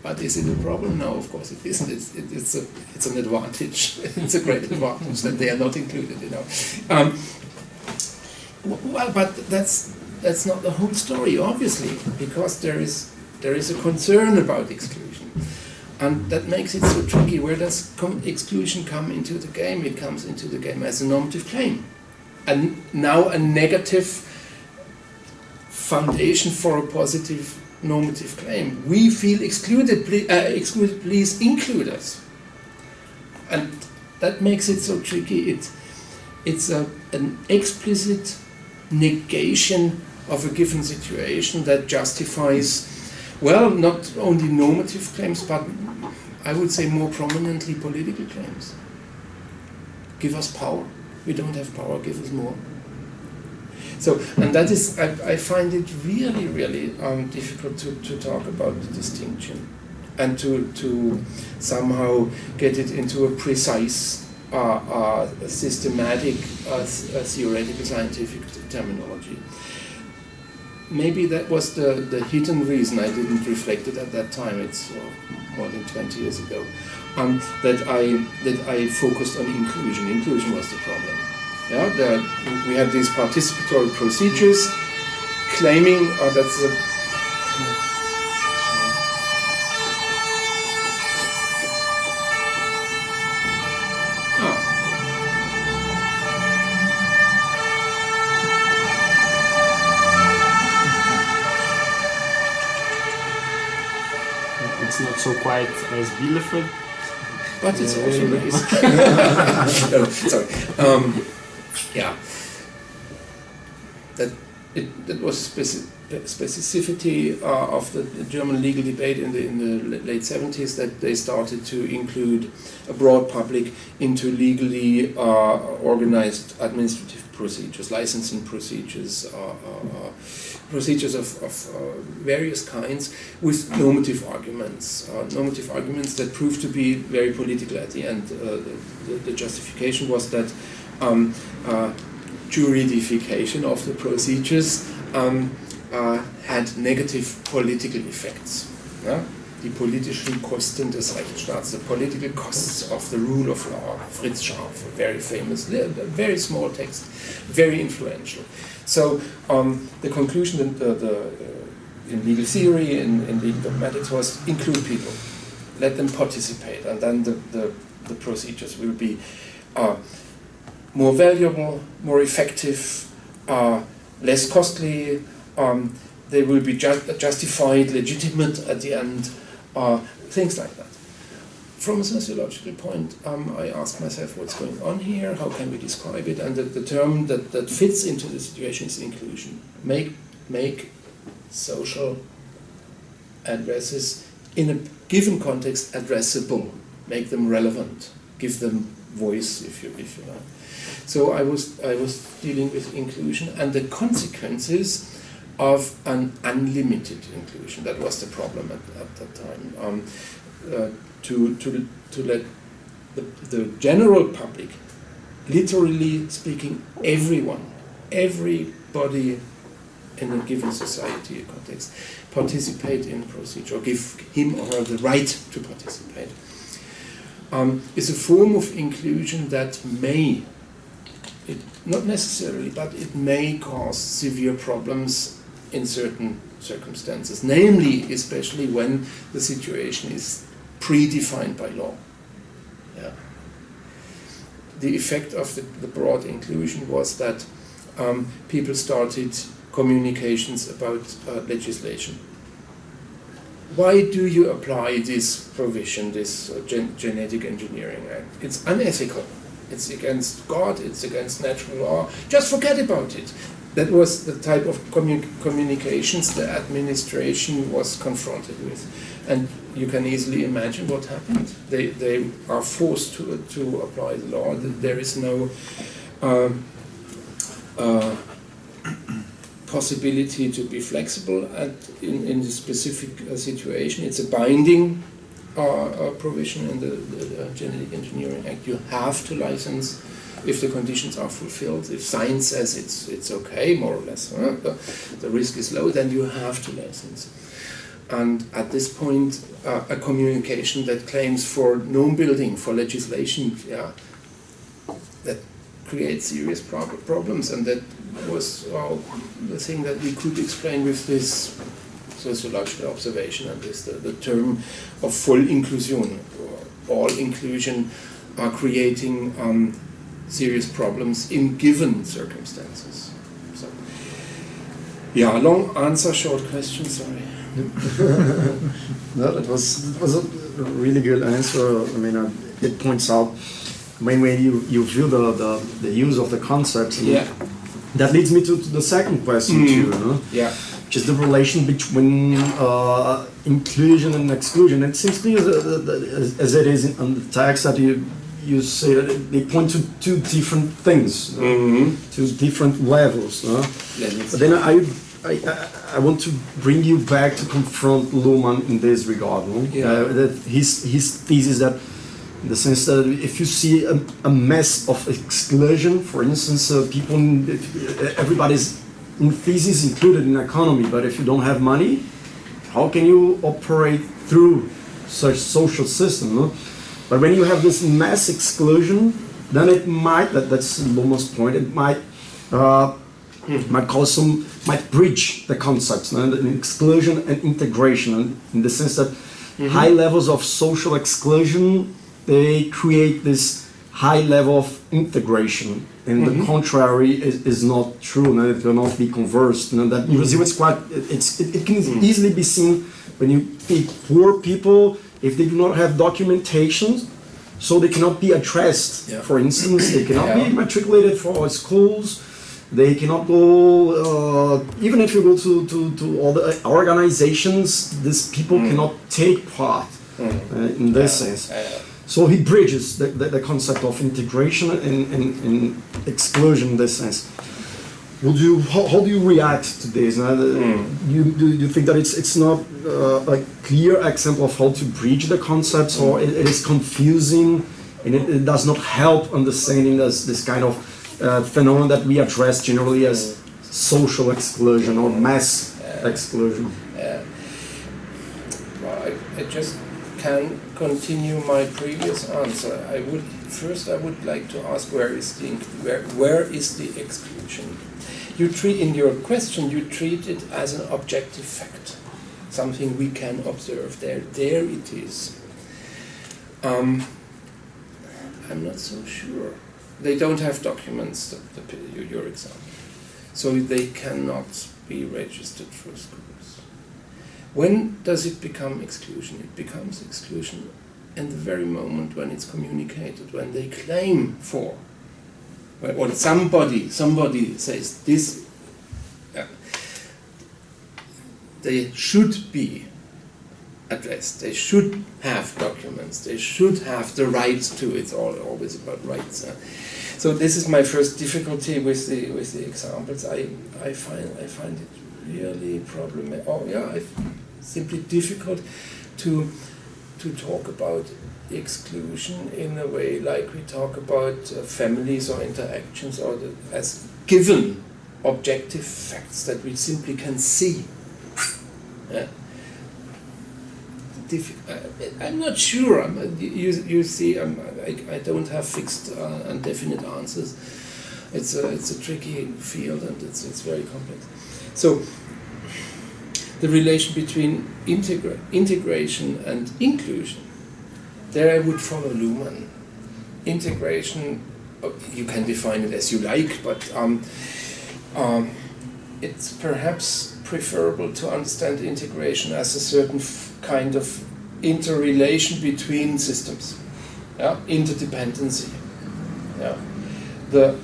But is it a problem? No, of course it isn't. It's an advantage. It's a great advantage that they are not included in our. Well, but that's not the whole story, obviously, because there is a concern about exclusion, and that makes it so tricky. Where does exclusion come into the game? It comes into the game as a normative claim, and now a negative foundation for a positive normative claim. We feel excluded. Please include us, and that makes it so tricky. It's an explicit negation of a given situation that justifies, well, not only normative claims, but I would say more prominently political claims. Give us power. We don't have power, give us more. So, and that is, I find it really, really difficult to talk about the distinction and to somehow get it into a precise, systematic, theoretical, scientific terminology. Maybe that was the hidden reason I didn't reflect it at that time. It's more than 20 years ago. That I focused on inclusion. Inclusion was the problem. Yeah, we had these participatory procedures claiming that's a not so quiet as Bielefeld. But it's also nice. No, sorry. Yeah. That was specificity of the German legal debate in the late 70s, that they started to include a broad public into legally organized administrative procedures, licensing procedures, procedures of various kinds with normative arguments that proved to be very political at the end. The justification was that juridification of the procedures had negative political effects. Yeah? Die politischen Kosten des Rechtsstaats, the political costs of the rule of law. Fritz Scharf, a very famous, very small text, very influential. So the conclusion in legal theory, in legal dogmatics, was include people, let them participate, and then the procedures will be more valuable, more effective, less costly, they will be justified, legitimate at the end, things like that. From a sociological point, I ask myself what's going on here, how can we describe it, and the term that fits into the situation is inclusion. Make social addresses in a given context addressable, make them relevant, give them voice, if you like. So I was dealing with inclusion and the consequences of an unlimited inclusion. That was the problem at that time. To let the general public, literally speaking, everybody in a given society context, participate in procedure, or give him or her the right to participate, is a form of inclusion that may, not necessarily, but it may cause severe problems in certain circumstances, namely, especially when the situation is predefined by law. Yeah. The effect of the broad inclusion was that people started communications about legislation. Why do you apply this provision, this genetic engineering act? It's unethical. it's against God, it's against natural law, just forget about it. That was the type of communications the administration was confronted with. And you can easily imagine what happened. They are forced to apply the law. There is no possibility to be flexible in the specific situation. It's a binding provision in the Genetic Engineering Act. You have to license if the conditions are fulfilled. If science says it's okay, more or less, the risk is low, then you have to license. And at this point, a communication that claims for norm building, for legislation, that creates serious problems, and that was the thing that we could explain with this sociological observation, and this the term of full inclusion. All inclusion are creating serious problems in given circumstances. So, yeah, long answer, short question. Sorry. No, that was a really good answer. I mean, it points out when you view the use of the concepts. Yeah. That leads me to the second question too. No? Yeah. Which is the relation between inclusion and exclusion. It seems to me as it is in the text that you say that they point to two different things, two different levels. But then I want to bring you back to confront Luhmann in this regard. That his thesis that, in the sense that if you see a mess of exclusion, for instance, everybody's in thesis included in economy, but if you don't have money, how can you operate through such social system? No? But when you have this mass exclusion, then it might, that's Luhmann's point, it might might bridge the concepts, no? The exclusion and integration, in the sense that high levels of social exclusion, they create this high level of integration, and the contrary is not true. No? It cannot be conversed. No? That in Brazil, it can easily be seen when you take poor people, if they do not have documentation, so they cannot be addressed. Yeah. For instance, they cannot be matriculated for schools. They cannot go, even if you go to all the organizations, these people cannot take part in this sense. So he bridges the concept of integration and exclusion in this sense. How do you react to this? Do you think that it's not a clear example of how to bridge the concepts, or it is confusing and it does not help understanding this kind of phenomenon that we address generally as social exclusion or mass exclusion? Well, I just can continue my previous answer. I would like to ask where is the exclusion? In your question, you treat it as an objective fact, something we can observe. There it is. I'm not so sure. They don't have documents, your example, so they cannot be registered for schools. When does it become exclusion? It becomes exclusion in the very moment when it's communicated, when they claim for, or somebody says this, they should be addressed, they should have documents, they should have the right to it, always about rights. So this is my first difficulty with the examples. I find it really problematic. Simply difficult to talk about exclusion in a way like we talk about families or interactions, or as given objective facts that we simply can see. I'm not sure. You see, I don't have fixed and definite answers. It's a tricky field, and it's very complex. So the relation between integration and inclusion, there I would follow Luhmann. Integration, you can define it as you like, but it's perhaps preferable to understand integration as a certain kind of interrelation between systems, interdependency. Yeah, the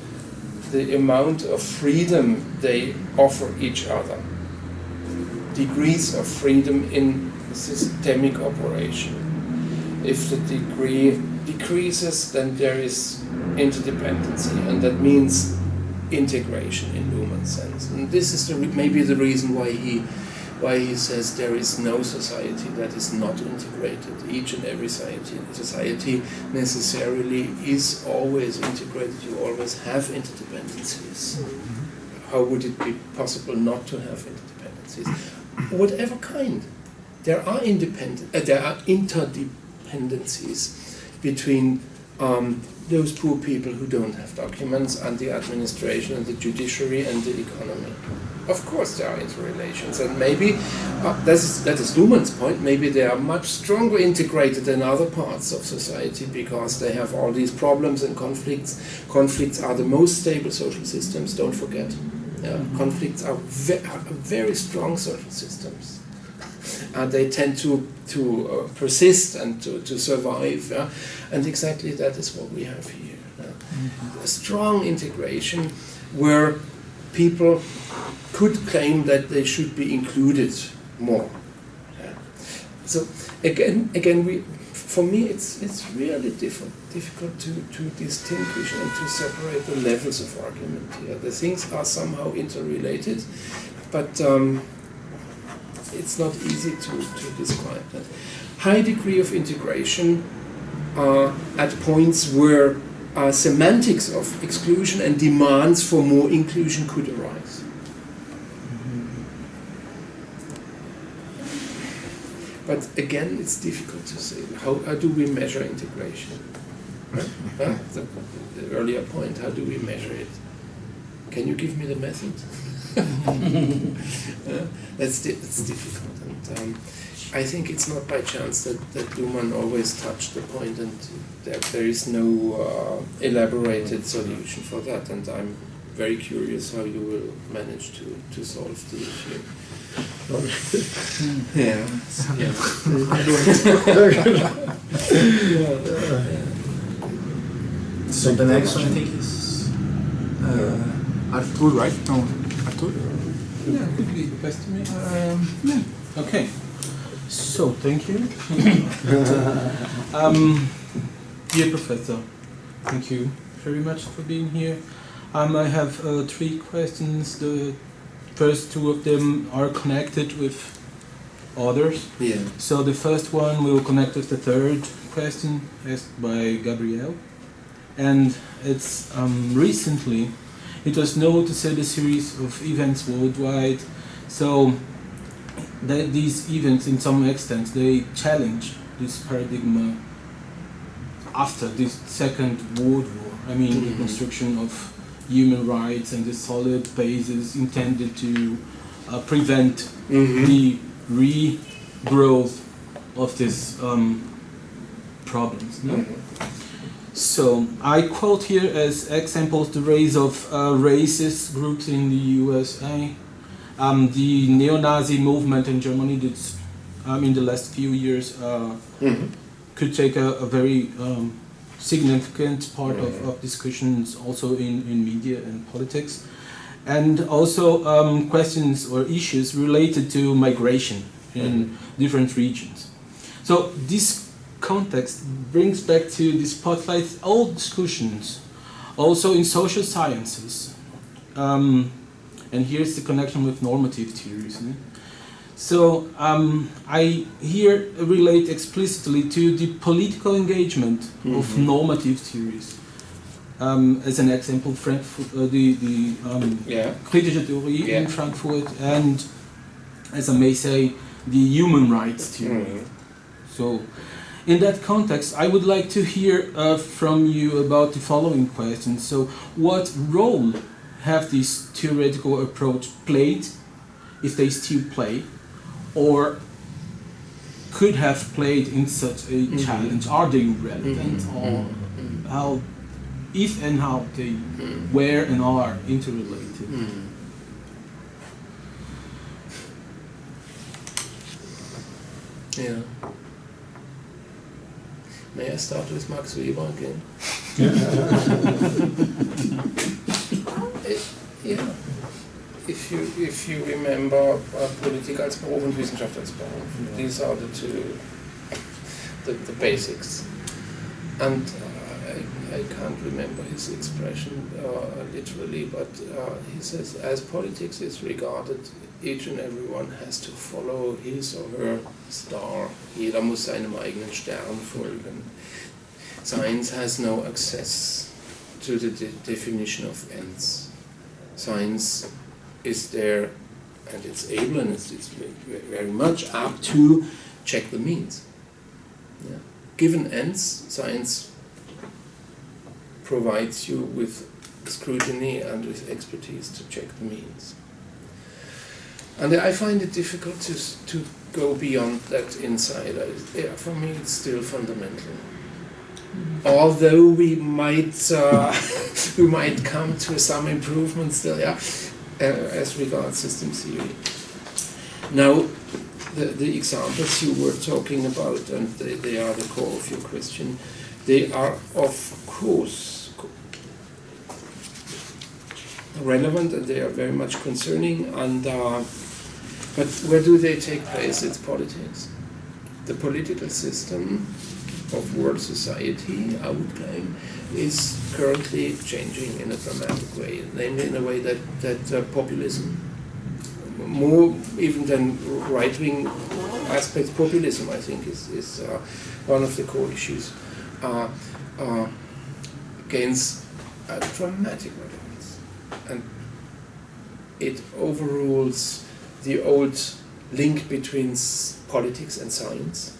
amount of freedom they offer each other, degrees of freedom in systemic operation. If the degree decreases, then there is interdependency, and that means integration in Luhmann's sense. And this is maybe the reason why he says there is no society that is not integrated. Each and every society necessarily is always integrated. You always have interdependencies. How would it be possible not to have interdependencies? Whatever kind. There are interdependencies between those poor people who don't have documents and the administration and the judiciary and the economy. Of course there are interrelations, and maybe, that is Luhmann's point, maybe they are much stronger integrated than other parts of society because they have all these problems and conflicts. Conflicts are the most stable social systems, don't forget. Conflicts are very strong social systems. They tend to persist and to survive, and exactly that is what we have here. A strong integration where people could claim that they should be included more. So again, for me, it's really difficult to distinguish and to separate the levels of argument here. The things are somehow interrelated, but it's not easy to describe that. High degree of integration at points where semantics of exclusion and demands for more inclusion could arise. But again, it's difficult to say. How do we measure integration? The earlier point, how do we measure it? Can you give me the method? That's difficult. And I think it's not by chance that Luhmann always touched the point, and there is no elaborated solution for that. And I'm very curious how you will manage to solve the issue. Yeah. So the next one I think is Artur, right? No, Artur? Yeah, could be passed to me. Yeah. Okay. So thank you. Dear Professor, thank you very much for being here. I have 3 questions. The first 2 of them are connected with others. Yeah. So the first one will connect with the third question asked by Gabriel. And it's recently it was noticed a series of events worldwide. So these events, in some extent, they challenge this paradigm after this Second World War. I mean, the construction of human rights and the solid basis intended to prevent the regrowth of these problems. No? So I quote here as examples the rise of racist groups in the USA, the neo-Nazi movement in Germany that's in the last few years could take a very significant part of discussions also in media and politics, and also questions or issues related to migration in different regions. So this context brings back to the spotlight all discussions also in social sciences, and here's the connection with normative theories. So I here relate explicitly to the political engagement of normative theories. As an example, Frankfurt, the kritische Theorie in Frankfurt, and as I may say, the human rights theory. So in that context, I would like to hear from you about the following questions. So what role have this theoretical approach played, if they still play, or could have played in such a challenge? Are they relevant, or how, if and how they were and are interrelated? Yeah. May I start with Max Weber again? Yeah. If you remember Politik als Beruf und Wissenschaft als Beruf, these are the two, the basics. And I can't remember his expression literally, but he says, as politics is regarded, each and everyone has to follow his or her star. Jeder muss seinem eigenen Stern folgen. Science has no access to the definition of ends. Science is there, and it's able, and it's very much up to check the means. Yeah. Given ends, science provides you with scrutiny and with expertise to check the means. And I find it difficult to go beyond that inside. For me, it's still fundamental. Although we might come to some improvements still, yeah, as regards system theory. Now, the examples you were talking about, and they are the core of your question, they are of course relevant and they are very much concerning. And but where do they take place? It's politics. The political system of world society, I would claim, is currently changing in a dramatic way, namely in a way that populism, more even than right-wing aspects, populism, I think, is one of the core issues, gains a dramatic relevance. And it overrules the old link between politics and science.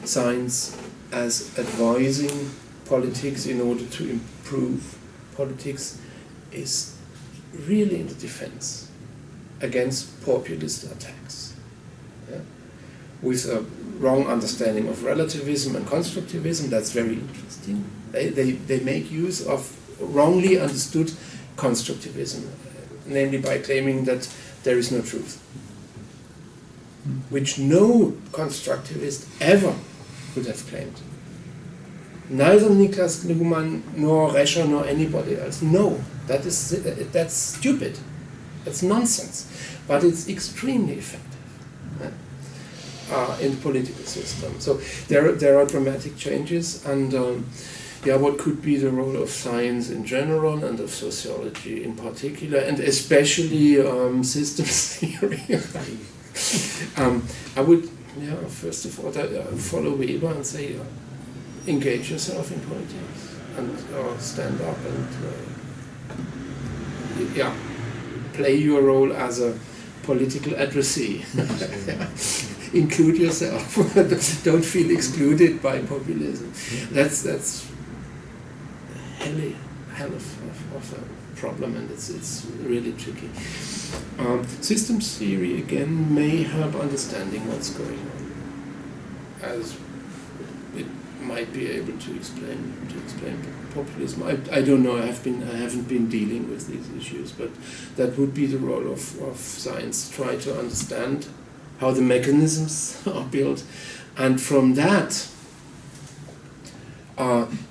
Science as advising politics in order to improve politics is really in the defense against populist attacks. Yeah? With a wrong understanding of relativism and constructivism, that's very interesting. They make use of wrongly understood constructivism, namely by claiming that there is no truth, which no constructivist ever would have claimed. Neither Niklas Luhmann, nor Rescher, nor anybody else. No, that's stupid. That's nonsense. But it's extremely effective in the political system. So there are dramatic changes, and what could be the role of science in general and of sociology in particular, and especially systems theory. I would, first of all, follow Weber and say, engage yourself in politics and stand up and play your role as a political addressee. Include yourself. Don't feel excluded by populism. That's hell of a problem, and it's really tricky. Systems theory again may help understanding what's going on, as it might be able to explain populism. I don't know. I haven't been dealing with these issues, but that would be the role of science. Try to understand how the mechanisms are built, and from that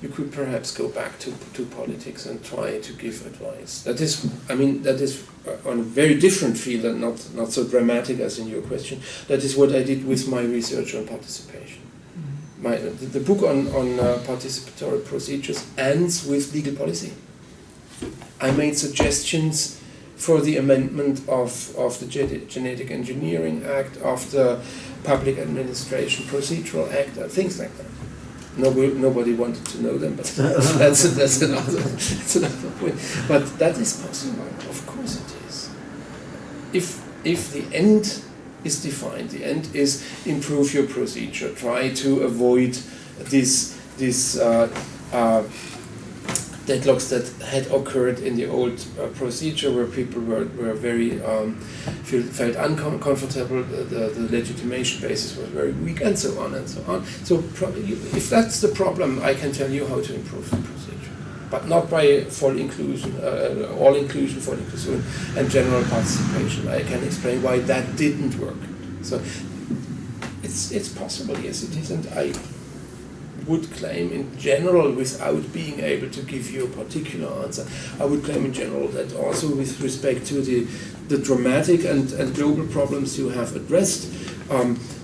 you could perhaps go back to politics and try to give advice. That is on a very different field and not so dramatic as in your question. That is what I did with my research on participation. The book on participatory procedures ends with legal policy. I made suggestions for the amendment of the Genetic Engineering Act, of the Public Administration Procedural Act, things like that. Nobody wanted to know them, but that's another point. But that is possible. Of course it is. If the end is defined, the end is improve your procedure. Try to avoid this deadlocks that had occurred in the old procedure, where people were very felt uncomfortable. The legitimation basis was very weak, and so on and so on. So if that's the problem, I can tell you how to improve the procedure, but not by full inclusion, all inclusion, full inclusion, and general participation. I can explain why that didn't work. So it's possible, yes, it is, and would claim in general, without being able to give you a particular answer, I would claim in general that also with respect to the dramatic and global problems you have addressed,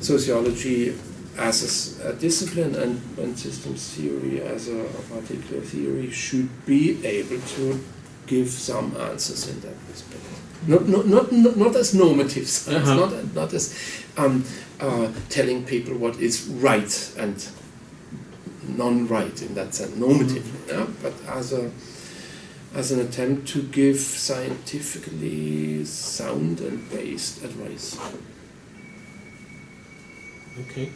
sociology as a discipline and systems theory as a particular theory should be able to give some answers in that respect. Not as normatives, not as telling people what is right and non-right in that sense, normatively, but as an attempt to give scientifically sound and based advice. Okay,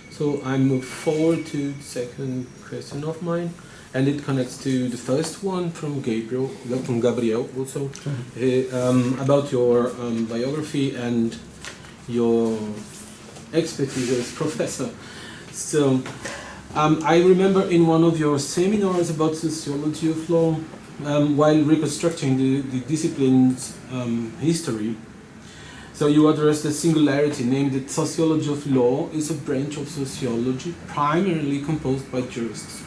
so I move forward to the second question of mine, and it connects to the first one from Gabriel also, about your biography and your expertise as professor. So I remember in one of your seminars about sociology of law, while reconstructing the discipline's history, so you addressed the singularity, named that sociology of law is a branch of sociology primarily composed by jurists.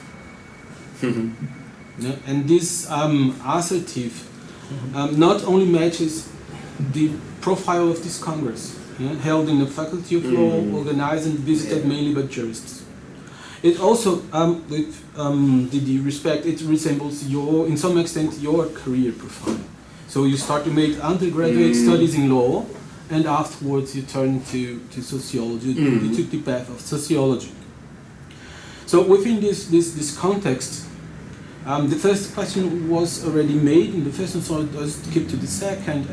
Yeah, and this assertive not only matches the profile of this Congress, held in the Faculty of Law, organized and visited mainly by jurists. It also, with the respect, it resembles in some extent, your career profile. So you start to make undergraduate studies in law, and afterwards you turn to sociology. You took the path of sociology. So within this context, the first question was already made in the first one, so I'll just skip to the second.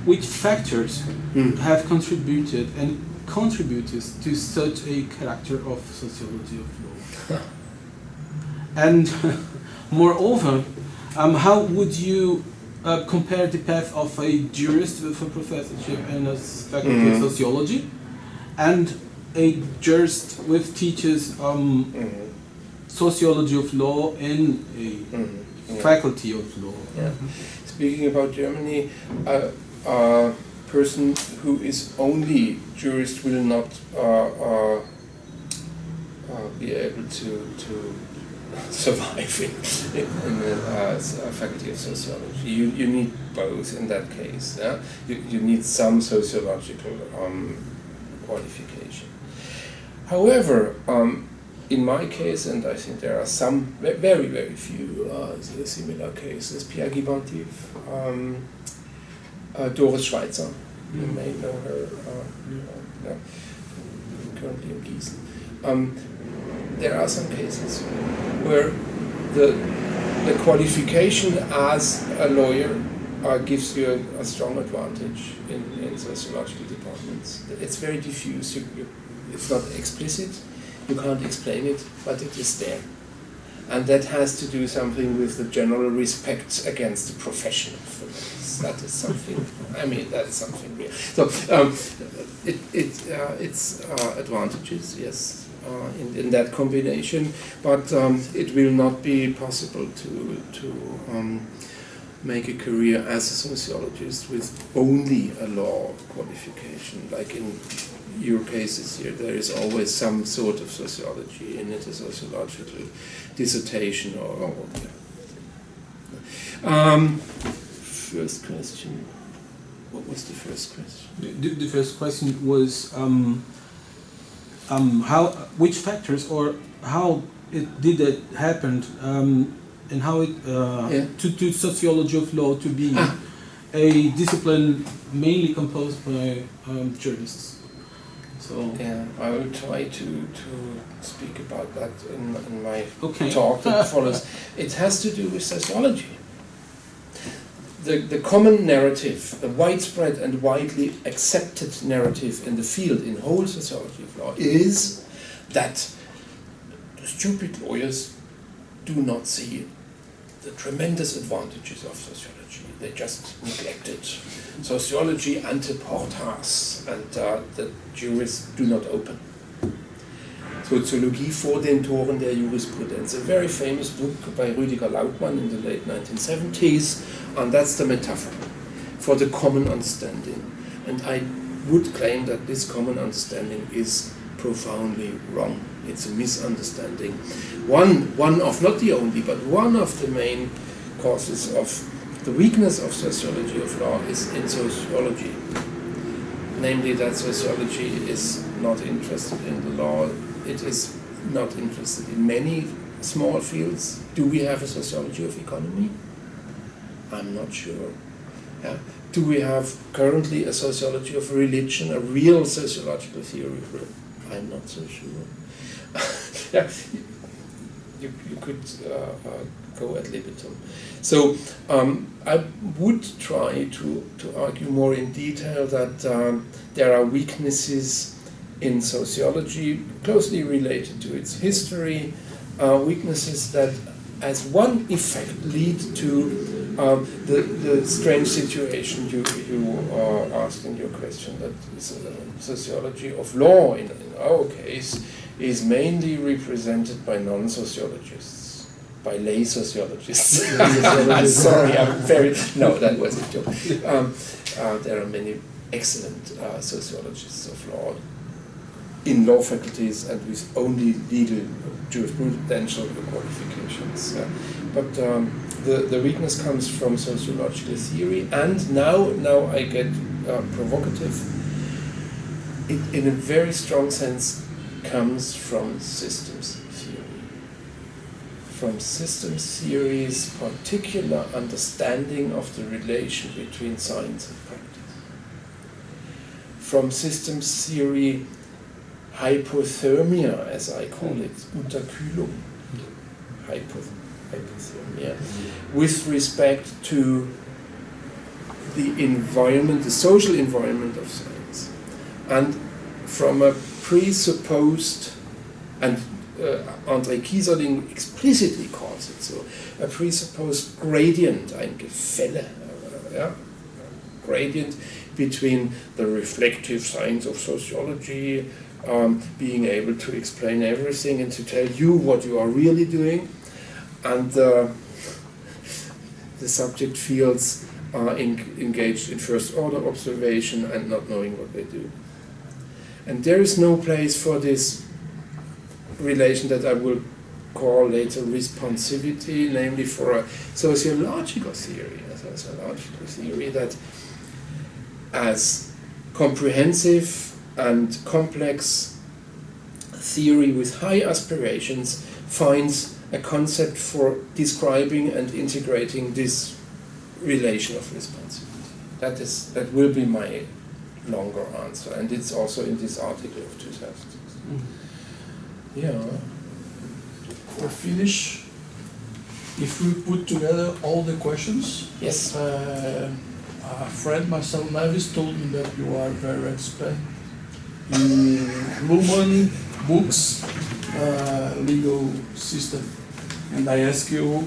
Which factors have contributed and contributes to such a character of sociology of law? And moreover, how would you compare the path of a jurist with a professorship and a faculty of sociology, and a jurist with teaches sociology of law in a faculty of law? Yeah. Speaking about Germany, a person who is only jurist will not be able to survive in the faculty of sociology. You need both in that case. Yeah? You need some sociological qualification. However, in my case, and I think there are some very, very few similar cases, Pierre Gibantif, Doris Schweitzer, you may know her, currently in Gießen. There are some cases where the qualification as a lawyer gives you a strong advantage in sociological departments. It's very diffuse, it's not explicit, you can't explain it, but it is there. And that has to do something with the general respect against the profession of lawyers. That is something, I mean, that's something real. So it's advantages, yes, in that combination, but it will not be possible to make a career as a sociologist with only a law qualification. Like in your cases here, there is always some sort of sociology in it, a sociological dissertation or first question. What was the first question? The first question was which factors or how did it happen, and how it to sociology of law to be a discipline mainly composed by jurists. So yeah, I will try to speak about that in my talk that follows. It has to do with sociology. The common narrative, the widespread and widely accepted narrative in the field, in whole sociology of law, is that the stupid lawyers do not see the tremendous advantages of sociology. They just neglect it. Sociology ante portas, and the jurists do not open. Soziologie vor den Toren der Jurisprudenz. A very famous book by Rüdiger Lautmann in the late 1970s, and that's the metaphor for the common understanding. And I would claim that this common understanding is profoundly wrong. it's a misunderstanding. One of, not the only, but one of the main causes of the weakness of sociology of law is in sociology. Namely that sociology is not interested in the law, it is not interested in many small fields. Do we have a sociology of economy? I'm not sure. Yeah. Do we have currently a sociology of religion, a real sociological theory? I'm not so sure. Yeah, you could go ad libitum. So I would try to argue more in detail that there are weaknesses in sociology closely related to its history, weaknesses that as one effect lead to the strange situation you asked in your question, that sociology of law in our case is mainly represented by non-sociologists, by lay sociologists. Sorry, no, that was a joke. There are many excellent sociologists of law in law faculties and with only legal jurisprudential qualifications. But the weakness comes from sociological theory, and now I get provocative. It, in a very strong sense, comes from systems theory. From systems theory's particular understanding of the relation between science and practice. From systems theory hypothermia, as I call it, Unterkühlung, hypothermia, with respect to the environment, the social environment of science, and from a presupposed, and André Kieserling explicitly calls it so, a presupposed gradient, ein Gefälle, gradient between the reflective science of sociology, being able to explain everything and to tell you what you are really doing, and the subject fields are engaged in first order observation and not knowing what they do. And there is no place for this relation that I will call later responsivity, namely for a sociological theory that as comprehensive and complex theory with high aspirations finds a concept for describing and integrating this relation of responsibility. That will be my longer answer, and it's also in this article of 2006. Yeah. For finish, if we put together all the questions, yes. A friend, Marcel Neves, told me that you are very expert in Luhmann books, legal system, and I ask you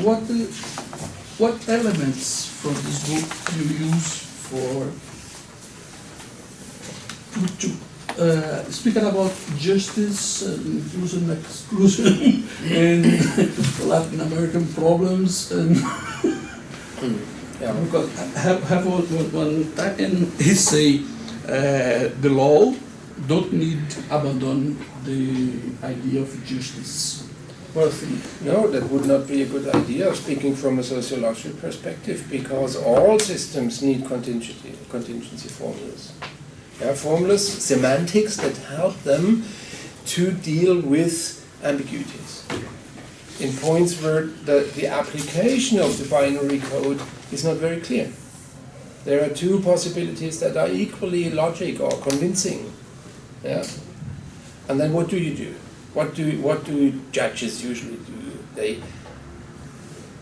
what elements from this book you use for to speaking about justice, inclusion and exclusion, and Latin American problems, and because have one time, and he say the law don't need abandon the idea of justice. What do you think? No, that would not be a good idea, speaking from a sociological perspective, because all systems need contingency formulas. Formulas, semantics that help them to deal with ambiguities. In points where the application of the binary code is not very clear. There are two possibilities that are equally logic or convincing. Yeah? And then what do you do? What do judges usually do? They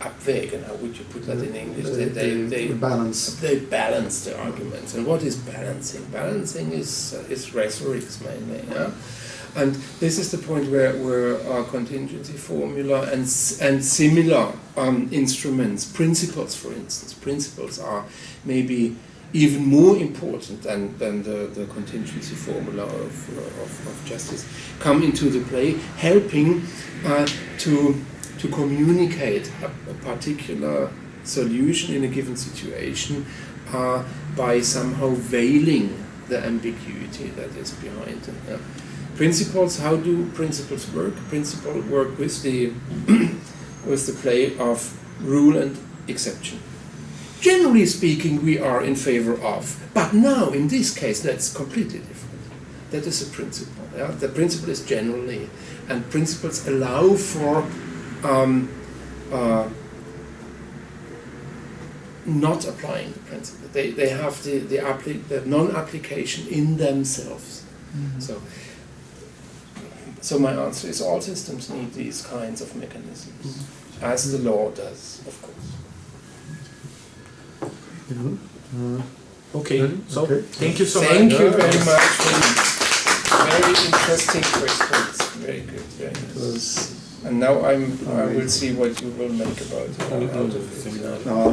abwägen, how would you put that in English? They balance. They balance the arguments. And what is balancing? Balancing is rhetoric mainly. Yeah? And this is the point where our contingency formula and similar instruments, principles for instance, principles are maybe even more important than the contingency formula of justice, come into the play, helping to communicate a particular solution in a given situation by somehow veiling the ambiguity that is behind it. Principles, how do principles work? Principles work with the with the play of rule and exception. Generally speaking, we are in favor of, but now in this case that's completely different. That is a principle. Yeah? The principle is generally, and principles allow for not applying the principle. They have the non-application in themselves. So my answer is all systems need these kinds of mechanisms, as the law does, of course. Okay, so thank you so much. Thank you very much for very interesting questions. Very good, very nice. And now I will see what you will make about out of it. Oh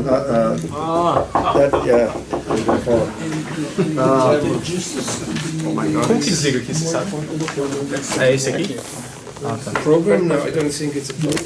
my God. Como que desliga aqui, você sabe? É esse aqui? Program? No, I don't think it's a program.